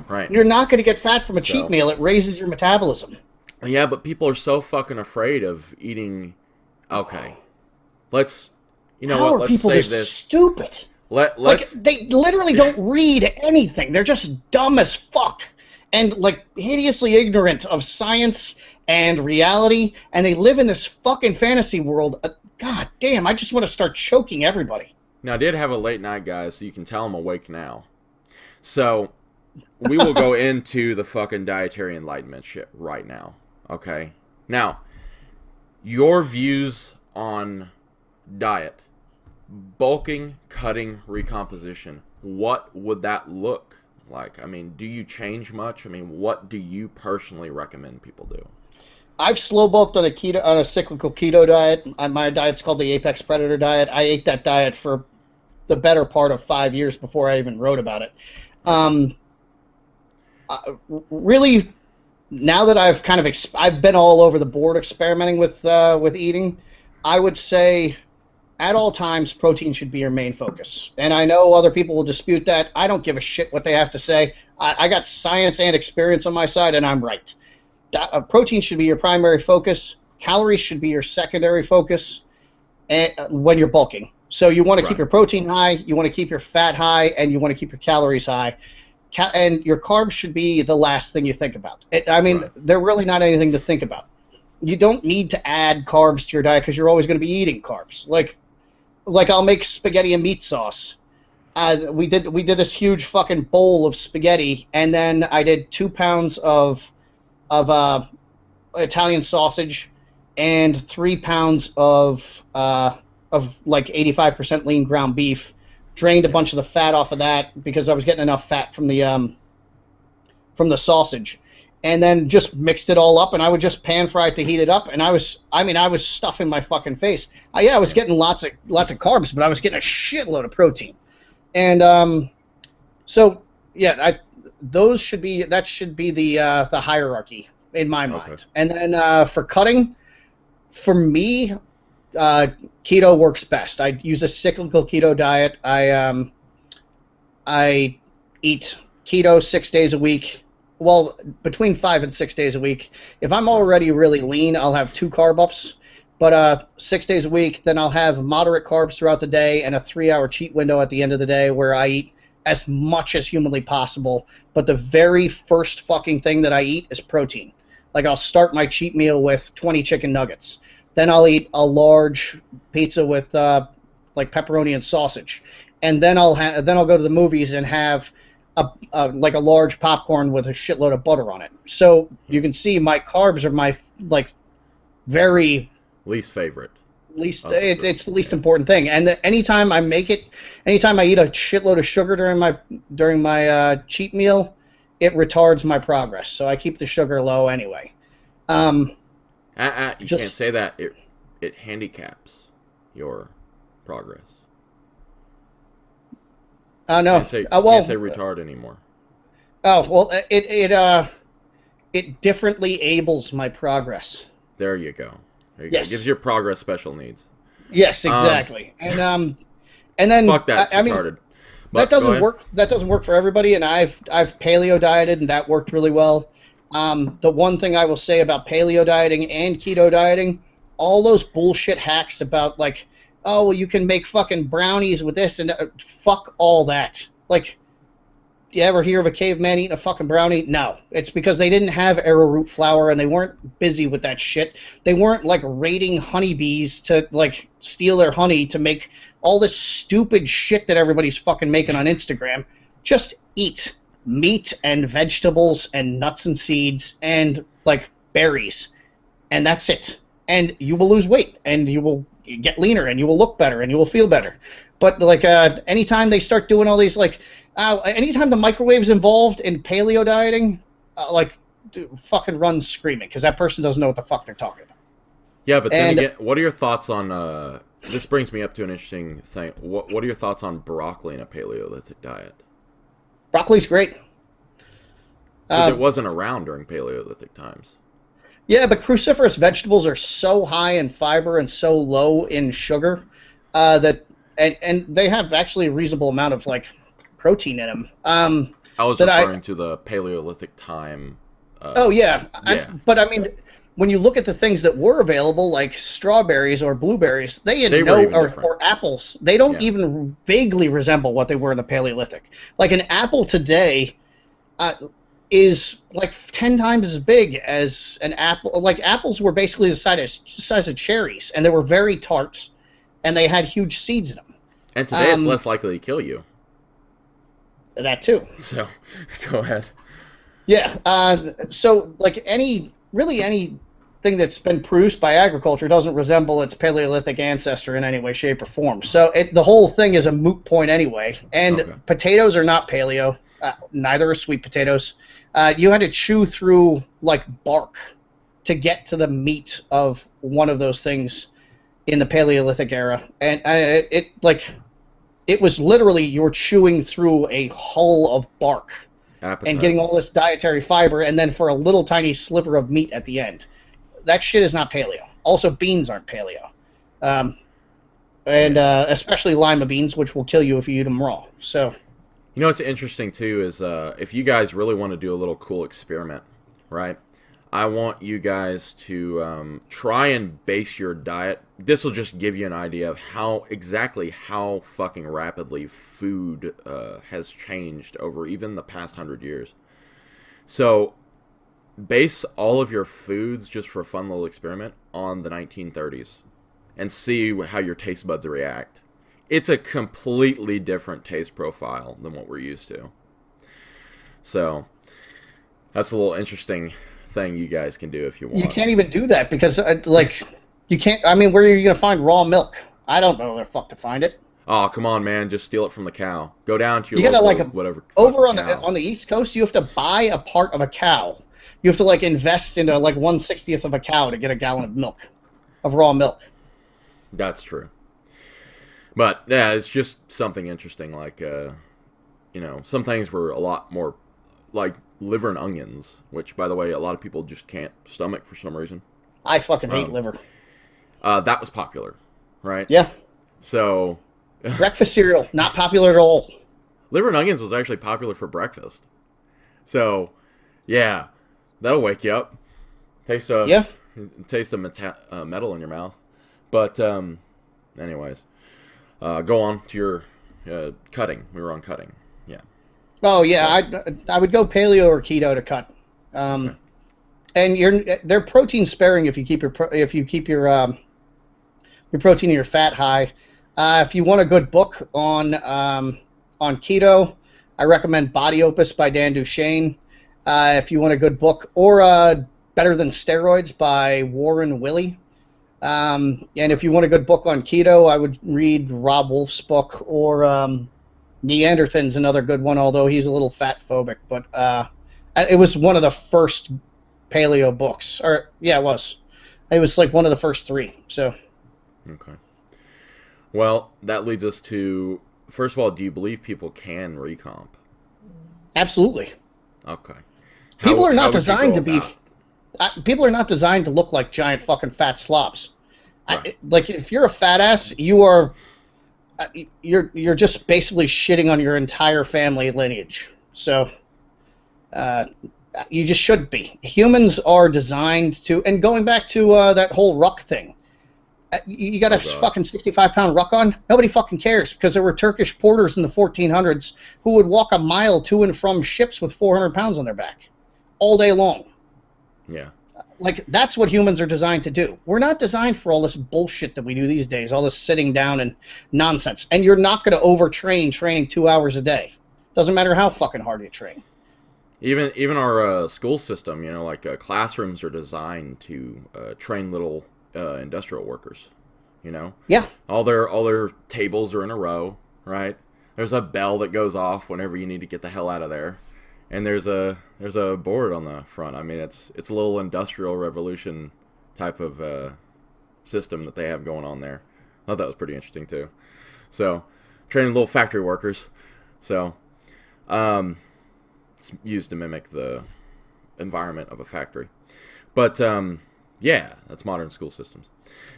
right? You're not going to get fat from a cheat meal. It raises your metabolism. Yeah, but people are so fucking afraid of eating... Okay. Let's... You know what? Let's save this. Stupid. Let's... Like, they literally don't read anything. They're just dumb as fuck. And, like, hideously ignorant of science and reality, and they live in this fucking fantasy world. God damn, I just want to start choking everybody. Now, I did have a late night, guys, so you can tell I'm awake now. So, we will go into the fucking dietary enlightenment shit right now, okay? Now, your views on diet, bulking, cutting, recomposition, what would that look like? I mean, do you change much? I mean, what do you personally recommend people do? I've slow bulked on a cyclical keto diet. My diet's called the Apex Predator diet. I ate that diet for the better part of 5 years before I even wrote about it. Really, now that I've kind of I've been all over the board experimenting with eating, I would say At all times, protein should be your main focus. And I know other people will dispute that. I don't give a shit what they have to say. I got science and experience on my side, and I'm right. Protein should be your primary focus. Calories should be your secondary focus when you're bulking. So you want to keep your protein high, you want to keep your fat high, and you want to keep your calories high. And your carbs should be the last thing you think about. They're really not anything to think about. You don't need to add carbs to your diet because you're always going to be eating carbs. Like I'll make spaghetti and meat sauce. We did this huge fucking bowl of spaghetti, and then I did 2 pounds of Italian sausage and 3 pounds of like 85% lean ground beef. Drained a bunch of the fat off of that because I was getting enough fat from the sausage, and then just mixed it all up, and I would just pan fry it to heat it up, and I was stuffing my fucking face. I was getting lots of carbs, but I was getting a shitload of protein, and that should be the hierarchy in my mind. Okay. And then for cutting, for me, keto works best. I use a cyclical keto diet. I eat keto 6 days a week. Well, between 5 and 6 days a week. If I'm already really lean, I'll have 2 carb ups. But 6 days a week, then I'll have moderate carbs throughout the day and a 3-hour cheat window at the end of the day where I eat as much as humanly possible. But the very first fucking thing that I eat is protein. Like I'll start my cheat meal with 20 chicken nuggets. Then I'll eat a large pizza with like pepperoni and sausage, and then I'll go to the movies and have a large popcorn with a shitload of butter on it. So you can see my carbs are my very least favorite. It's the least important thing. And anytime I eat a shitload of sugar during my cheat meal, it retards my progress. So I keep the sugar low anyway. You can't say that. It handicaps your progress. No. Can't say retard anymore. Oh well, it differently ables my progress. There you go. Yes. It gives your progress special needs. Yes, exactly. And then fuck that. Retarded. That doesn't work. That doesn't work for everybody. And I've paleo dieted, and that worked really well. The one thing I will say about paleo dieting and keto dieting, all those bullshit hacks about like, oh, well, you can make fucking brownies with this and fuck all that. Like, you ever hear of a caveman eating a fucking brownie? No. It's because they didn't have arrowroot flour and they weren't busy with that shit. They weren't like raiding honeybees to like steal their honey to make all this stupid shit that everybody's fucking making on Instagram. Just eat meat and vegetables and nuts and seeds and like berries, and that's it. And you will lose weight and you will get leaner and you will look better and you will feel better. But like anytime they start doing all these like anytime the microwave's involved in paleo dieting, fucking run screaming because that person doesn't know what the fuck they're talking about. Yeah, but then again, what are your thoughts on this brings me up to an interesting thing. What are your thoughts on broccoli in a Paleolithic diet? Broccoli's great. Because it wasn't around during Paleolithic times. Yeah, but cruciferous vegetables are so high in fiber and so low in sugar that they have actually a reasonable amount of like protein in them. I was referring to the Paleolithic time. But I mean, when you look at the things that were available, like strawberries or blueberries, or apples, they don't even vaguely resemble what they were in the Paleolithic. Like an apple today is like 10 times as big as an apple. Like apples were basically the size of cherries, and they were very tart, and they had huge seeds in them. And today it's less likely to kill you. That too. So, go ahead. Yeah. So, like anything that's been produced by agriculture doesn't resemble its Paleolithic ancestor in any way, shape, or form. So the whole thing is a moot point anyway. And potatoes are not paleo. Neither are sweet potatoes. You had to chew through like bark to get to the meat of one of those things in the Paleolithic era, and it was literally you're chewing through a hull of bark and getting all this dietary fiber, and then for a little tiny sliver of meat at the end. That shit is not paleo. Also, beans aren't paleo. and especially lima beans, which will kill you if you eat them raw. So, You know what's interesting too is if you guys really want to do a little cool experiment, right? I want you guys to try and base your diet. This will just give you an idea of how fucking rapidly food has changed over even the past 100 years. So base all of your foods, just for a fun little experiment, on the 1930s and see how your taste buds react. It's a completely different taste profile than what we're used to. So that's a little interesting thing you guys can do if you want. you can't even do that because, you can't. I mean, where are you going to find raw milk? I don't know where the fuck to find it. Oh, come on, man! Just steal it from the cow. Go down to your You gotta local, whatever. over cow. on the East Coast. You have to buy a part of a cow. You have to invest into 1/60th of a cow to get a gallon of milk, of raw milk. That's true. But yeah, it's just something interesting. Some things were a lot more like liver and onions, which, by the way, a lot of people just can't stomach for some reason. I fucking hate liver. That was popular, right? Yeah. So Breakfast cereal, not popular at all. liver and onions was actually popular for breakfast. So, yeah, that'll wake you up. Taste of metal in your mouth. But, anyways, go on to your cutting. We were on cutting. Yeah. Oh yeah, I would go paleo or keto to cut. Okay. And they're protein sparing if you keep your protein and your fat high. If you want a good book on keto, I recommend Body Opus by Dan Duchesne. If you want a good book, or Better Than Steroids by Warren Willey. And if you want a good book on keto, I would read Rob Wolf's book, or Neanderthan's another good one, although he's a little fat phobic. But it was one of the first paleo books. Or yeah, it was. It was one of the first three. So. Okay. Well, that leads us to, first of all, do you believe people can recomp? Absolutely. Okay. People are not designed to be. People are not designed to look like giant fucking fat slops. Right. If you're a fat ass, you're just basically shitting on your entire family lineage. So, you just shouldn't be. Humans are designed to, and going back to that whole ruck thing. You got a fucking 65-pound ruck on? Nobody fucking cares, because there were Turkish porters in the 1400s who would walk a mile to and from ships with 400 pounds on their back all day long. Yeah. That's what humans are designed to do. We're not designed for all this bullshit that we do these days, all this sitting down and nonsense. And you're not going to overtrain training 2 hours a day. Doesn't matter how fucking hard you train. Even our school system, classrooms are designed to train little industrial workers. Yeah. All their tables are in a row, right? There's a bell that goes off whenever you need to get the hell out of there, and there's a board on the front. I mean, it's a little industrial revolution type of system that they have going on there. I thought that was pretty interesting too. So, training little factory workers. So, it's used to mimic the environment of a factory. But yeah, that's modern school systems.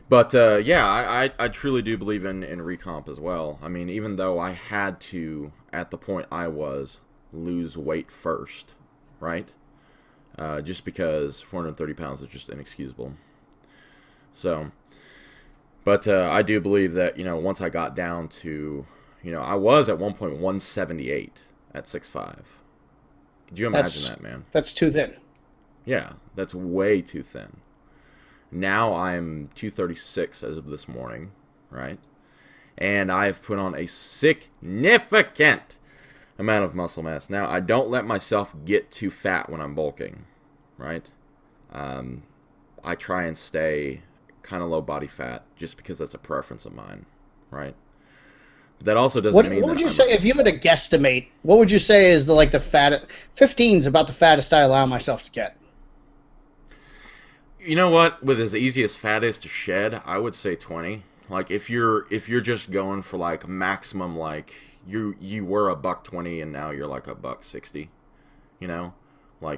But yeah, I truly do believe in recomp as well. I mean, even though I had to, at the point I was, lose weight first, right? Just because 430 pounds is just inexcusable. So, but I do believe that, once I got down to, I was at one point 178 at 6'5". Could you imagine that, man? That's too thin. Yeah, that's way too thin. Now I'm 236 as of this morning, right? And I've put on a significant amount of muscle mass. Now, I don't let myself get too fat when I'm bulking, right? I try and stay kind of low body fat just because that's a preference of mine, right? But that also doesn't mean what would you say, if you had to guesstimate, what would you say is the fat? 15 is about the fattest I allow myself to get. You know what? With as easy as fat is to shed, I would say 20. If you're just going for maximum, you were $120 and now you're $160,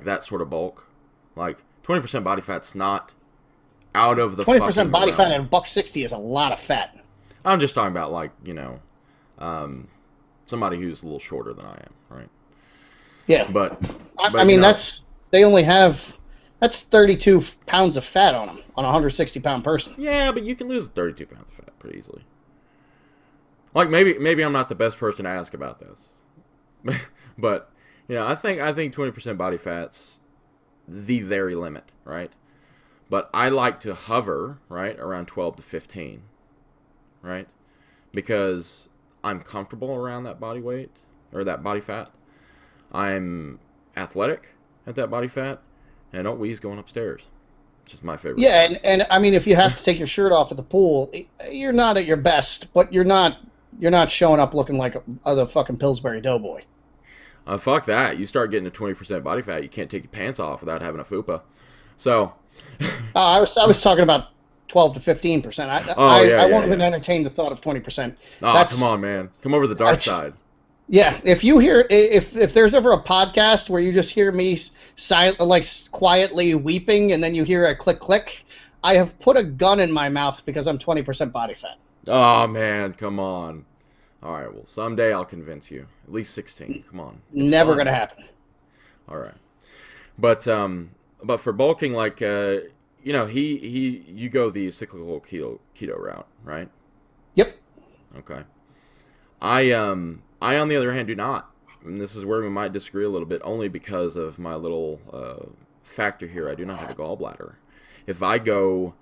that sort of bulk. 20% body fat's not out of the 20% body realm. fat at $160 is a lot of fat. I'm just talking about like, somebody who's a little shorter than I am, right? Yeah. But I mean, they only have, that's 32 pounds of fat on them, on a 160-pound person. Yeah, but you can lose 32 pounds of fat pretty easily. Like, maybe I'm not the best person to ask about this. But, I think 20% body fat's the very limit, right? But I like to hover, right, around 12 to 15, right? Because I'm comfortable around that body weight, or that body fat. I'm athletic at that body fat, and I don't wheeze going upstairs. It's just my favorite. Yeah, and I mean, if you have to take your shirt off at the pool, you're not at your best, but you're not showing up looking like the fucking Pillsbury Doughboy. Fuck that. You start getting to 20% body fat, you can't take your pants off without having a fupa. So. I was talking about 12 to 15%. I won't even entertain the thought of 20%. Oh, come on, man. Come over to the dark side. Yeah, if you hear, if there's ever a podcast where you just hear me quietly weeping and then you hear a click click, I have put a gun in my mouth because I'm 20% body fat. Oh man, come on. All right, well, someday I'll convince you. At least 16. Come on. Never gonna happen. All right, but for bulking, like you go the cyclical keto route, right? Yep. Okay. I on the other hand do not, and this is where we might disagree a little bit, only because of my little factor here. I do not have a gallbladder. If I go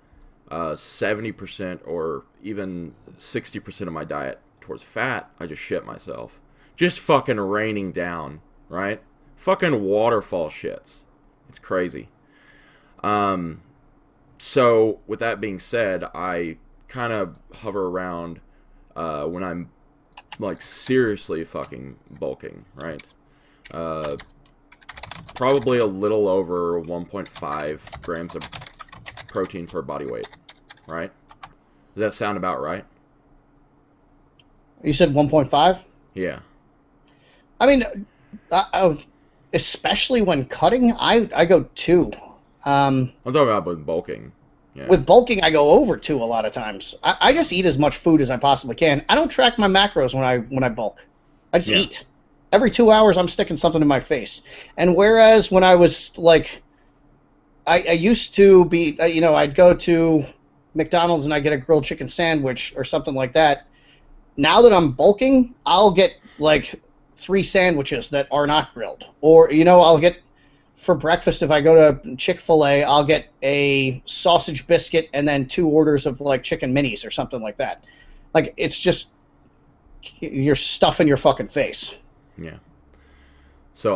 70% or even 60% of my diet towards fat, I just shit myself. Just fucking raining down, right? Fucking waterfall shits. It's crazy. So with that being said, I kind of hover around when I'm like seriously fucking bulking, right? Probably a little over 1.5 grams of protein per body weight, right? Does that sound about right? You said 1.5? Yeah. I mean, especially when cutting, I go 2. I'm talking about with bulking. Yeah. With bulking, I go over 2 a lot of times. I just eat as much food as I possibly can. I don't track my macros when I bulk. I just eat. Every 2 hours, I'm sticking something in my face. And whereas when I was like, I used to be, I'd go to McDonald's and I get a grilled chicken sandwich or something like that. Now that I'm bulking, I'll get like 3 sandwiches that are not grilled. Or, I'll get, for breakfast, if I go to Chick-fil-A, I'll get a sausage biscuit and then 2 orders of like chicken minis or something like that. Like, it's just, you're stuffing your fucking face. Yeah. So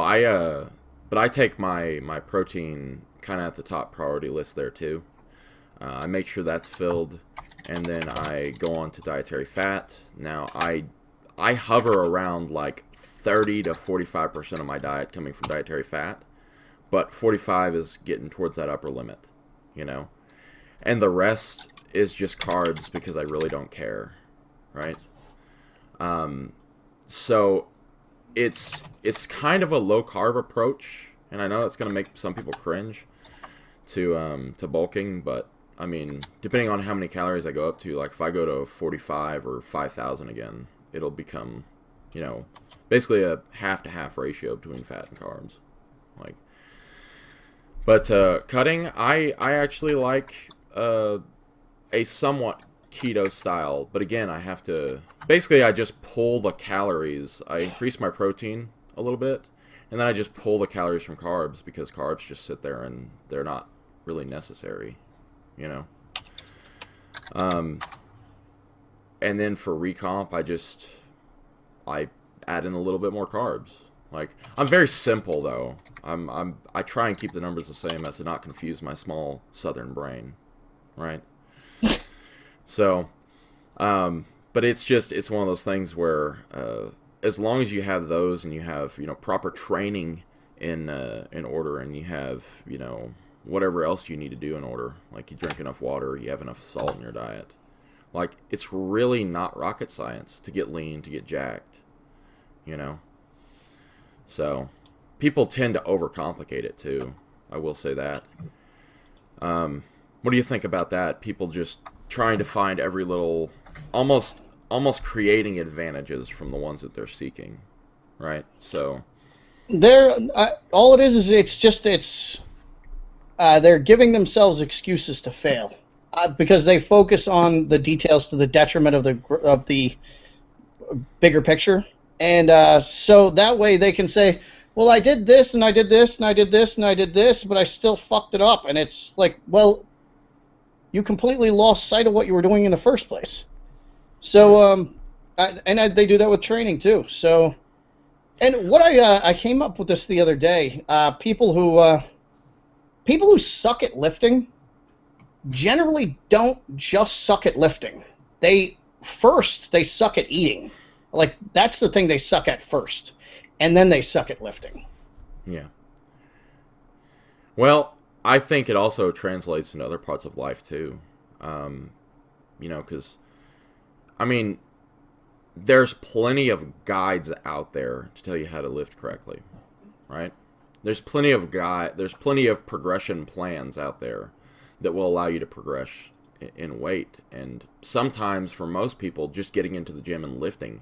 but I take my protein kind of at the top priority list there too. I make sure that's filled, and then I go on to dietary fat. Now I hover around like 30 to 45% of my diet coming from dietary fat, but 45 is getting towards that upper limit, and the rest is just carbs because I really don't care, right? So it's kind of a low carb approach, and I know that's going to make some people cringe to bulking, but I mean, depending on how many calories I go up to, like if I go to 45 or 5,000 again, it'll become, basically a half-to-half ratio between fat and carbs. Like, but cutting, I actually like a somewhat keto style, but again, I have to, basically I just pull the calories. I increase my protein a little bit, and then I just pull the calories from carbs because carbs just sit there and they're not really necessary, and then for recomp, I add in a little bit more carbs. Like, I'm very simple though. I try and keep the numbers the same as to not confuse my small southern brain, right? So, but it's one of those things where as long as you have those and you have proper training in order, and you have whatever else you need to do in order, like you drink enough water, you have enough salt in your diet, like it's really not rocket science to get lean, to get jacked, So people tend to overcomplicate it too. I will say that. What do you think about that? People just trying to find every little almost creating advantages from the ones that they're seeking, right? So They're all it is they're giving themselves excuses to fail because they focus on the details to the detriment of the bigger picture, and so that way they can say, well, I did this and I did this and I did this and I did this, but I still fucked it up. And it's like, well, you completely lost sight of what you were doing in the first place. So they do that with training too. So, and what I came up with this the other day. People who suck at lifting generally don't just suck at lifting. They suck at eating. Like, that's the thing they suck at first, and then they suck at lifting. Yeah. Well, I think it also translates into other parts of life too. Because I mean, there's plenty of guides out there to tell you how to lift correctly, right? There's plenty of progression plans out there that will allow you to progress in weight, and sometimes for most people, just getting into the gym and lifting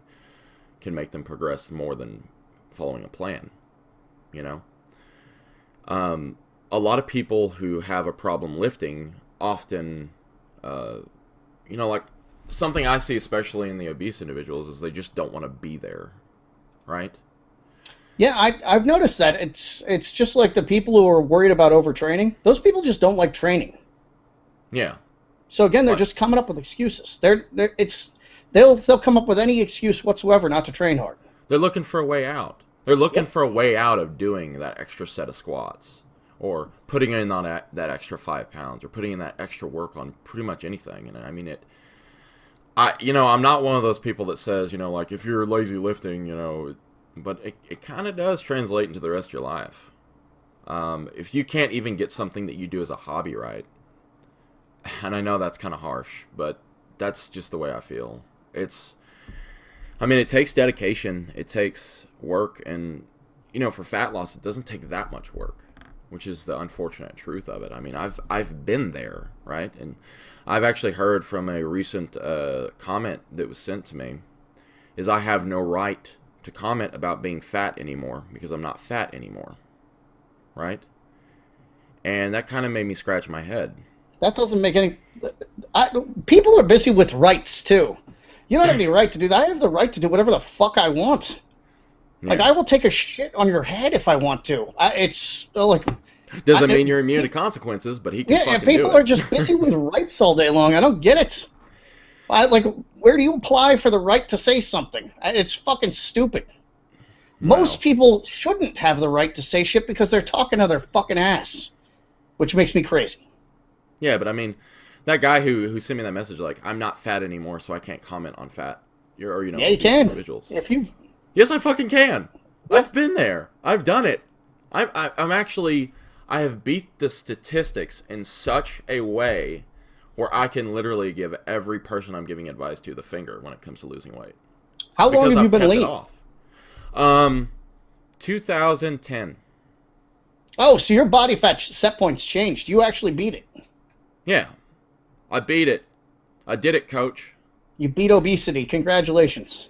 can make them progress more than following a plan. A lot of people who have a problem lifting often, like something I see especially in the obese individuals is they just don't want to be there, right? Yeah, I've noticed that. It's just like the people who are worried about overtraining. Those people just don't like training. Yeah. So again, they're just coming up with excuses. They'll come up with any excuse whatsoever not to train hard. They're looking for a way out. They're looking for a way out of doing that extra set of squats, or putting in on that extra 5 pounds, or putting in that extra work on pretty much anything. And I mean I'm not one of those people that says, like, if you're lazy lifting, but it kind of does translate into the rest of your life. If you can't even get something that you do as a hobby right, and I know that's kind of harsh, but that's just the way I feel. It takes dedication, it takes work, and, for fat loss, it doesn't take that much work, which is the unfortunate truth of it. I mean, I've been there, right? And I've actually heard from a recent comment that was sent to me, is I have no right to comment about being fat anymore because I'm not fat anymore, right? And that kind of made me scratch my head. That doesn't make any... people are busy with rights, too. You don't have any right to do that. I have the right to do whatever the fuck I want. Yeah. Like, I will take a shit on your head if I want to. It's, like... Doesn't mean you're immune to consequences, but he can fucking do it. Yeah, people are just busy with rights all day long. I don't get it. Where do you apply for the right to say something? It's fucking stupid. Wow. Most people shouldn't have the right to say shit because they're talking to their fucking ass, which makes me crazy. Yeah, but I mean, that guy who sent me that message, like, I'm not fat anymore, so I can't comment on fat. Yeah, you can. Individuals. Yes, I fucking can. Yeah. I've been there. I've done it. I have beat the statistics in such a way where I can literally give every person I'm giving advice to the finger when it comes to losing weight. How long have you been lean? 2010. Oh, so your body fat set points changed. You actually beat it. Yeah. I beat it. I did it, coach. You beat obesity. Congratulations.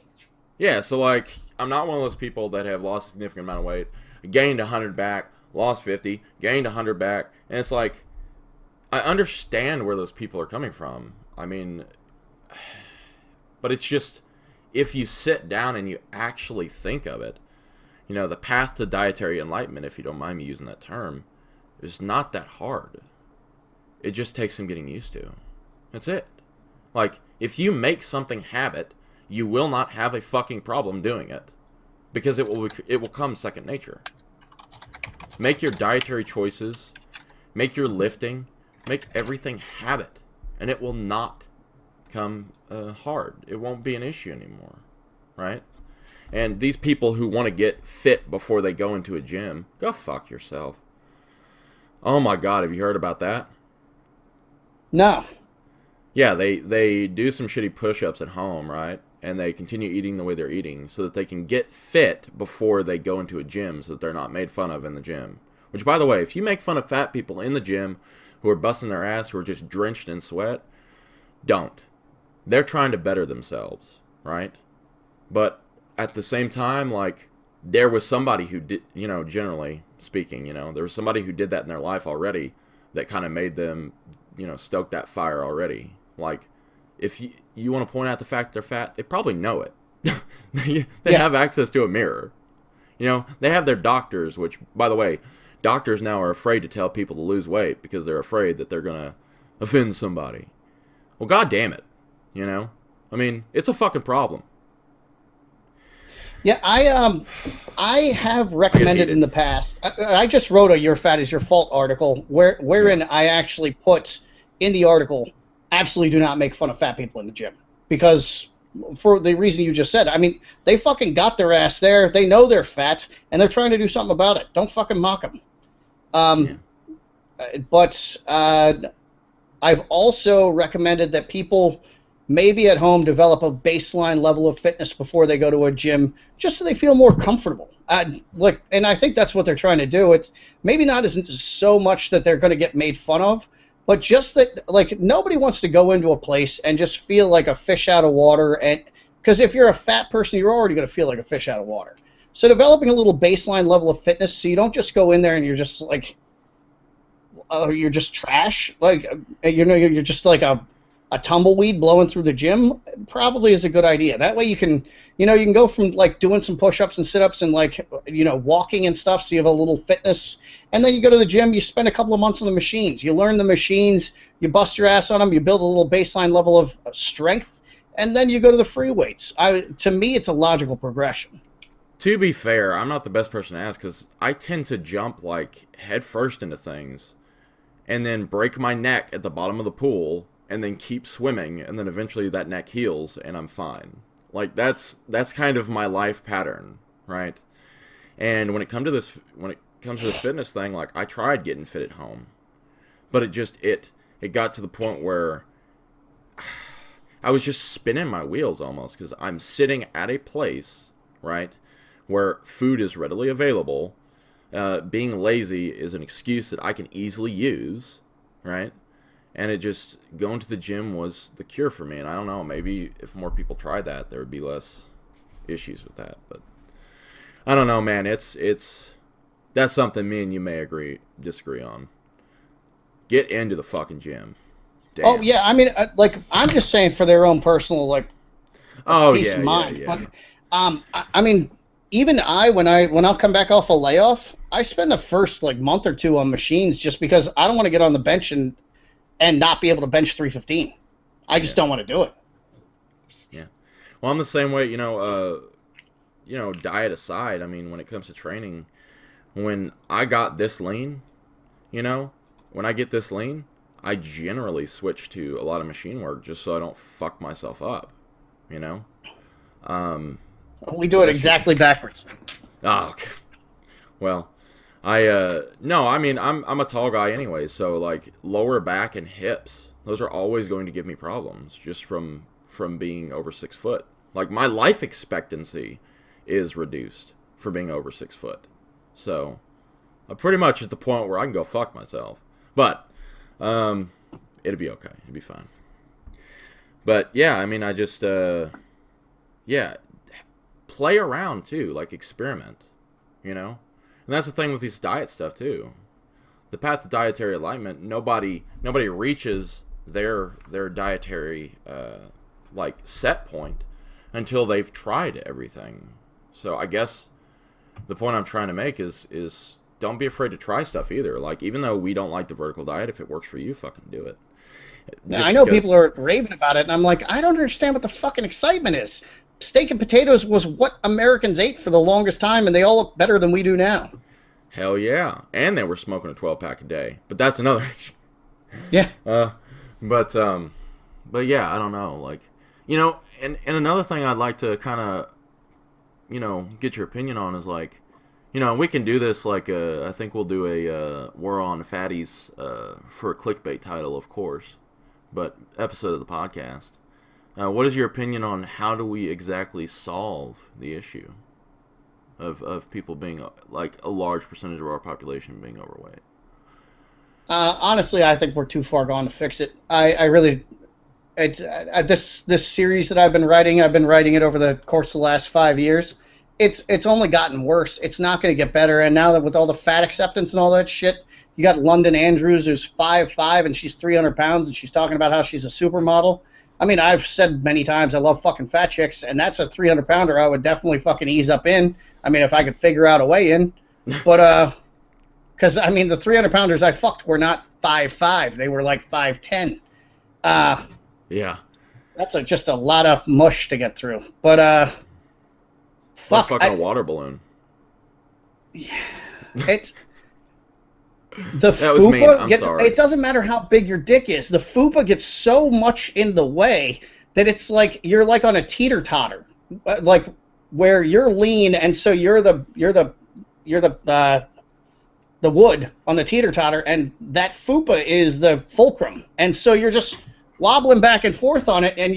Yeah, so, like, I'm not one of those people that have lost a significant amount of weight, gained 100 back, lost 50, gained 100 back, and it's like, I understand where those people are coming from. I mean, but it's just, if you sit down and you actually think of it, the path to dietary enlightenment, if you don't mind me using that term, is not that hard. It just takes some getting used to. That's it. Like, if you make something habit, you will not have a fucking problem doing it, because it will come second nature. Make your dietary choices, make your lifting, make everything habit, and it will not come hard. It won't be an issue anymore, right? And these people who want to get fit before they go into a gym, go fuck yourself. Oh my God, have you heard about that? No. Yeah, they do some shitty push-ups at home, right? And they continue eating the way they're eating so that they can get fit before they go into a gym so that they're not made fun of in the gym. Which, by the way, if you make fun of fat people in the gym who are busting their ass, who are just drenched in sweat, don't. they're trying to better themselves, right? But at the same time, like, there was somebody who did, generally speaking, there was somebody who did that in their life already that kind of made them, stoke that fire already. Like, if you want to point out the fact they're fat, they probably know it. They have access to a mirror. They have their doctors, which, by the way, doctors now are afraid to tell people to lose weight because they're afraid that they're going to offend somebody. Well, God damn it. I mean, it's a fucking problem. Yeah, I have recommended in the past. I just wrote a "Your Fat Is Your Fault" article wherein I actually put in the article, absolutely do not make fun of fat people in the gym, because for the reason you just said. I mean, they fucking got their ass there. They know they're fat, and they're trying to do something about it. Don't fucking mock them. But I've also recommended that people maybe at home develop a baseline level of fitness before they go to a gym, just so they feel more comfortable. And I think that's what they're trying to do. It's maybe not as so much that they're going to get made fun of, but just that, like, nobody wants to go into a place and just feel like a fish out of water. And because if you're a fat person, you're already going to feel like a fish out of water. So developing a little baseline level of fitness, so you don't just go in there and you're just like, you're just trash. Like, you're just like a tumbleweed blowing through the gym, probably is a good idea. That way you can go from like doing some push-ups and sit-ups and like, walking and stuff, so you have a little fitness. And then you go to the gym, you spend a couple of months on the machines. You learn the machines, you bust your ass on them, you build a little baseline level of strength, and then you go to the free weights. To me, it's a logical progression. To be fair, I'm not the best person to ask because I tend to jump like head first into things and then break my neck at the bottom of the pool and then keep swimming, and then eventually that neck heals and I'm fine. Like, that's kind of my life pattern, right? And when it comes to the fitness thing, like, I tried getting fit at home, but it got to the point where I was just spinning my wheels almost, because I'm sitting at a place, right, where food is readily available. Being lazy is an excuse that I can easily use, right? And going to the gym was the cure for me. And I don't know, maybe if more people tried that, there would be less issues with that. But I don't know, man. That's something me and you may disagree on. Get into the fucking gym. Damn. Oh yeah, I mean, I'm just saying for their own personal peace of mind. Yeah. But I mean, even when I'll come back off a layoff, I spend the first month or two on machines just because I don't want to get on the bench and not be able to bench 315. I just don't want to do it. Yeah. Well, I'm the same way, diet aside. I mean, when it comes to training, when I got this lean, when I get this lean, I generally switch to a lot of machine work just so I don't fuck myself up, We do it exactly backwards. Oh, okay. Well, no, I mean, I'm a tall guy anyway, so like lower back and hips, those are always going to give me problems just from being over 6 foot. Like, my life expectancy is reduced for being over 6 foot. So I'm pretty much at the point where I can go fuck myself. But it'll be okay. It'll be fine. But yeah, I mean, I just play around too, like experiment, And that's the thing with this diet stuff too. The path to dietary alignment, nobody reaches their dietary set point until they've tried everything. So I guess the point I'm trying to make is don't be afraid to try stuff either. Like, even though we don't like the vertical diet, if it works for you, fucking do it. Now, I know people are raving about it, and I'm like, I don't understand what the fucking excitement is. Steak and potatoes was what Americans ate for the longest time, and they all look better than we do now. Hell yeah. And they were smoking a 12-pack a day. But that's another issue. Yeah. But yeah, I don't know. Like, and another thing I'd like to kind of, get your opinion on is like, we can do this like, I think we'll do a War on Fatties for a clickbait title, of course, but episode of the podcast. What is your opinion on how do we exactly solve the issue of people being, like, a large percentage of our population being overweight? Honestly, I think we're too far gone to fix it. I really, This series that I've been writing it over the course of the last 5 years. It's only gotten worse. It's not going to get better. And now that with all the fat acceptance and all that shit, you got London Andrews, who's 5'5" and she's 300 pounds, and she's talking about how she's a supermodel. I mean, I've said many times I love fucking fat chicks, and that's a 300 pounder I would definitely fucking ease up in. I mean, if I could figure out a way in. But because I mean, the 300 pounders I fucked were not 5'5", they were like 5'10". Yeah. That's just a lot of mush to get through. But fuck, like fucking a water balloon. It's the that was mean. I'm sorry. It doesn't matter how big your dick is. The fupa gets so much in the way that it's like you're like on a teeter-totter, like where you're lean, and so you're the wood on the teeter-totter, and that fupa is the fulcrum, and so you're just wobbling back and forth on it, and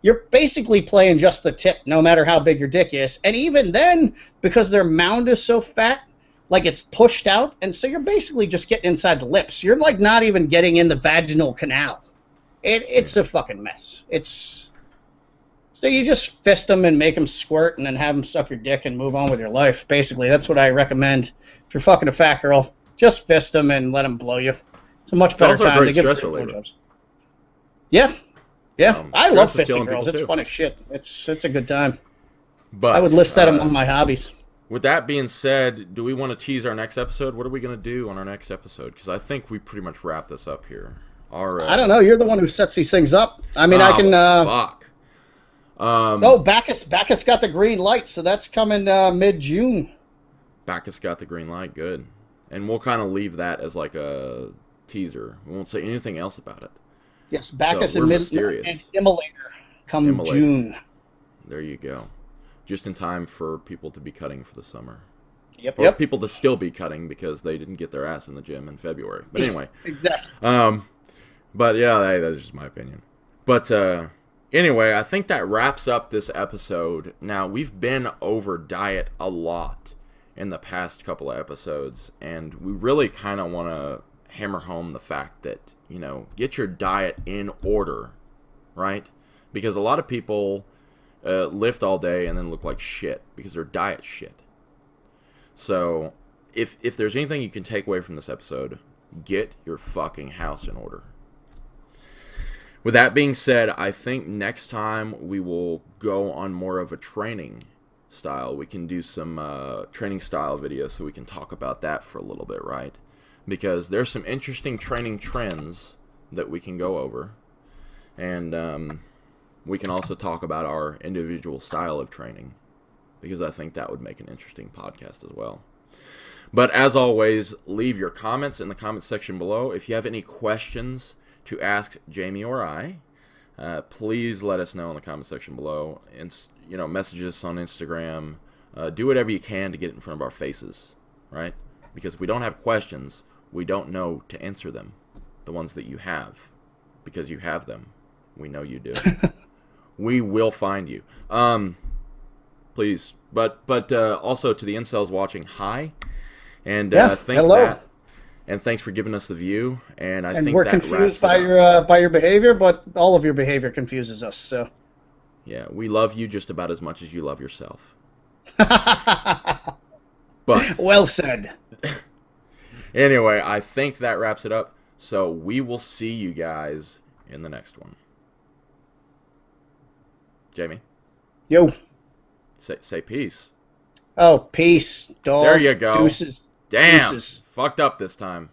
you're basically playing just the tip, no matter how big your dick is. And even then, because their mound is so fat, like it's pushed out, and so you're basically just getting inside the lips. You're like not even getting in the vaginal canal. It's a fucking mess. So you just fist them and make them squirt, and then have them suck your dick and move on with your life. Basically, that's what I recommend. If you're fucking a fat girl, just fist them and let them blow you. It's a much better time to give stress reliever. Yeah. Yeah, I love fisting girls. It's fun as shit. It's a good time. But I would list that among my hobbies. With that being said, do we want to tease our next episode? What are we going to do on our next episode? Because I think we pretty much wrap this up here. I don't know. You're the one who sets these things up. I mean, I can... fuck. Bacchus got the green light, so that's coming mid-June. Bacchus got the green light. Good. And we'll kind of leave that as like a teaser. We won't say anything else about it. Yes, Bacchus and Immolator come June. There you go. Just in time for people to be cutting for the summer. Yep. Or people to still be cutting because they didn't get their ass in the gym in February. But anyway. Exactly. But yeah, that's just my opinion. But anyway, I think that wraps up this episode. Now, we've been over diet a lot in the past couple of episodes, and we really kind of want to hammer home the fact that, get your diet in order, right? Because a lot of people lift all day and then look like shit because their diet's shit. So, if there's anything you can take away from this episode, get your fucking house in order. With that being said, I think next time we will go on more of a training style. We can do some training style videos so we can talk about that for a little bit, right? Because there's some interesting training trends that we can go over. And we can also talk about our individual style of training, because I think that would make an interesting podcast as well. But as always, leave your comments in the comments section below. If you have any questions to ask Jamie or I, please let us know in the comment section below. And message us on Instagram. Do whatever you can to get it in front of our faces, right? Because if we don't have questions, we don't know to answer them. The ones that you have, because you have them. We know you do. We will find you. Please. But also to the incels watching, hi. And hello. And thanks for giving us the view. And think we're that confused by your behavior, but all of your behavior confuses us. So. Yeah, we love you just about as much as you love yourself. But well said. Anyway, I think that wraps it up. So we will see you guys in the next one. Jamie? Yo. Say peace. Oh, peace, dog. There you go. Deuces. Damn. Deuces. Fucked up this time.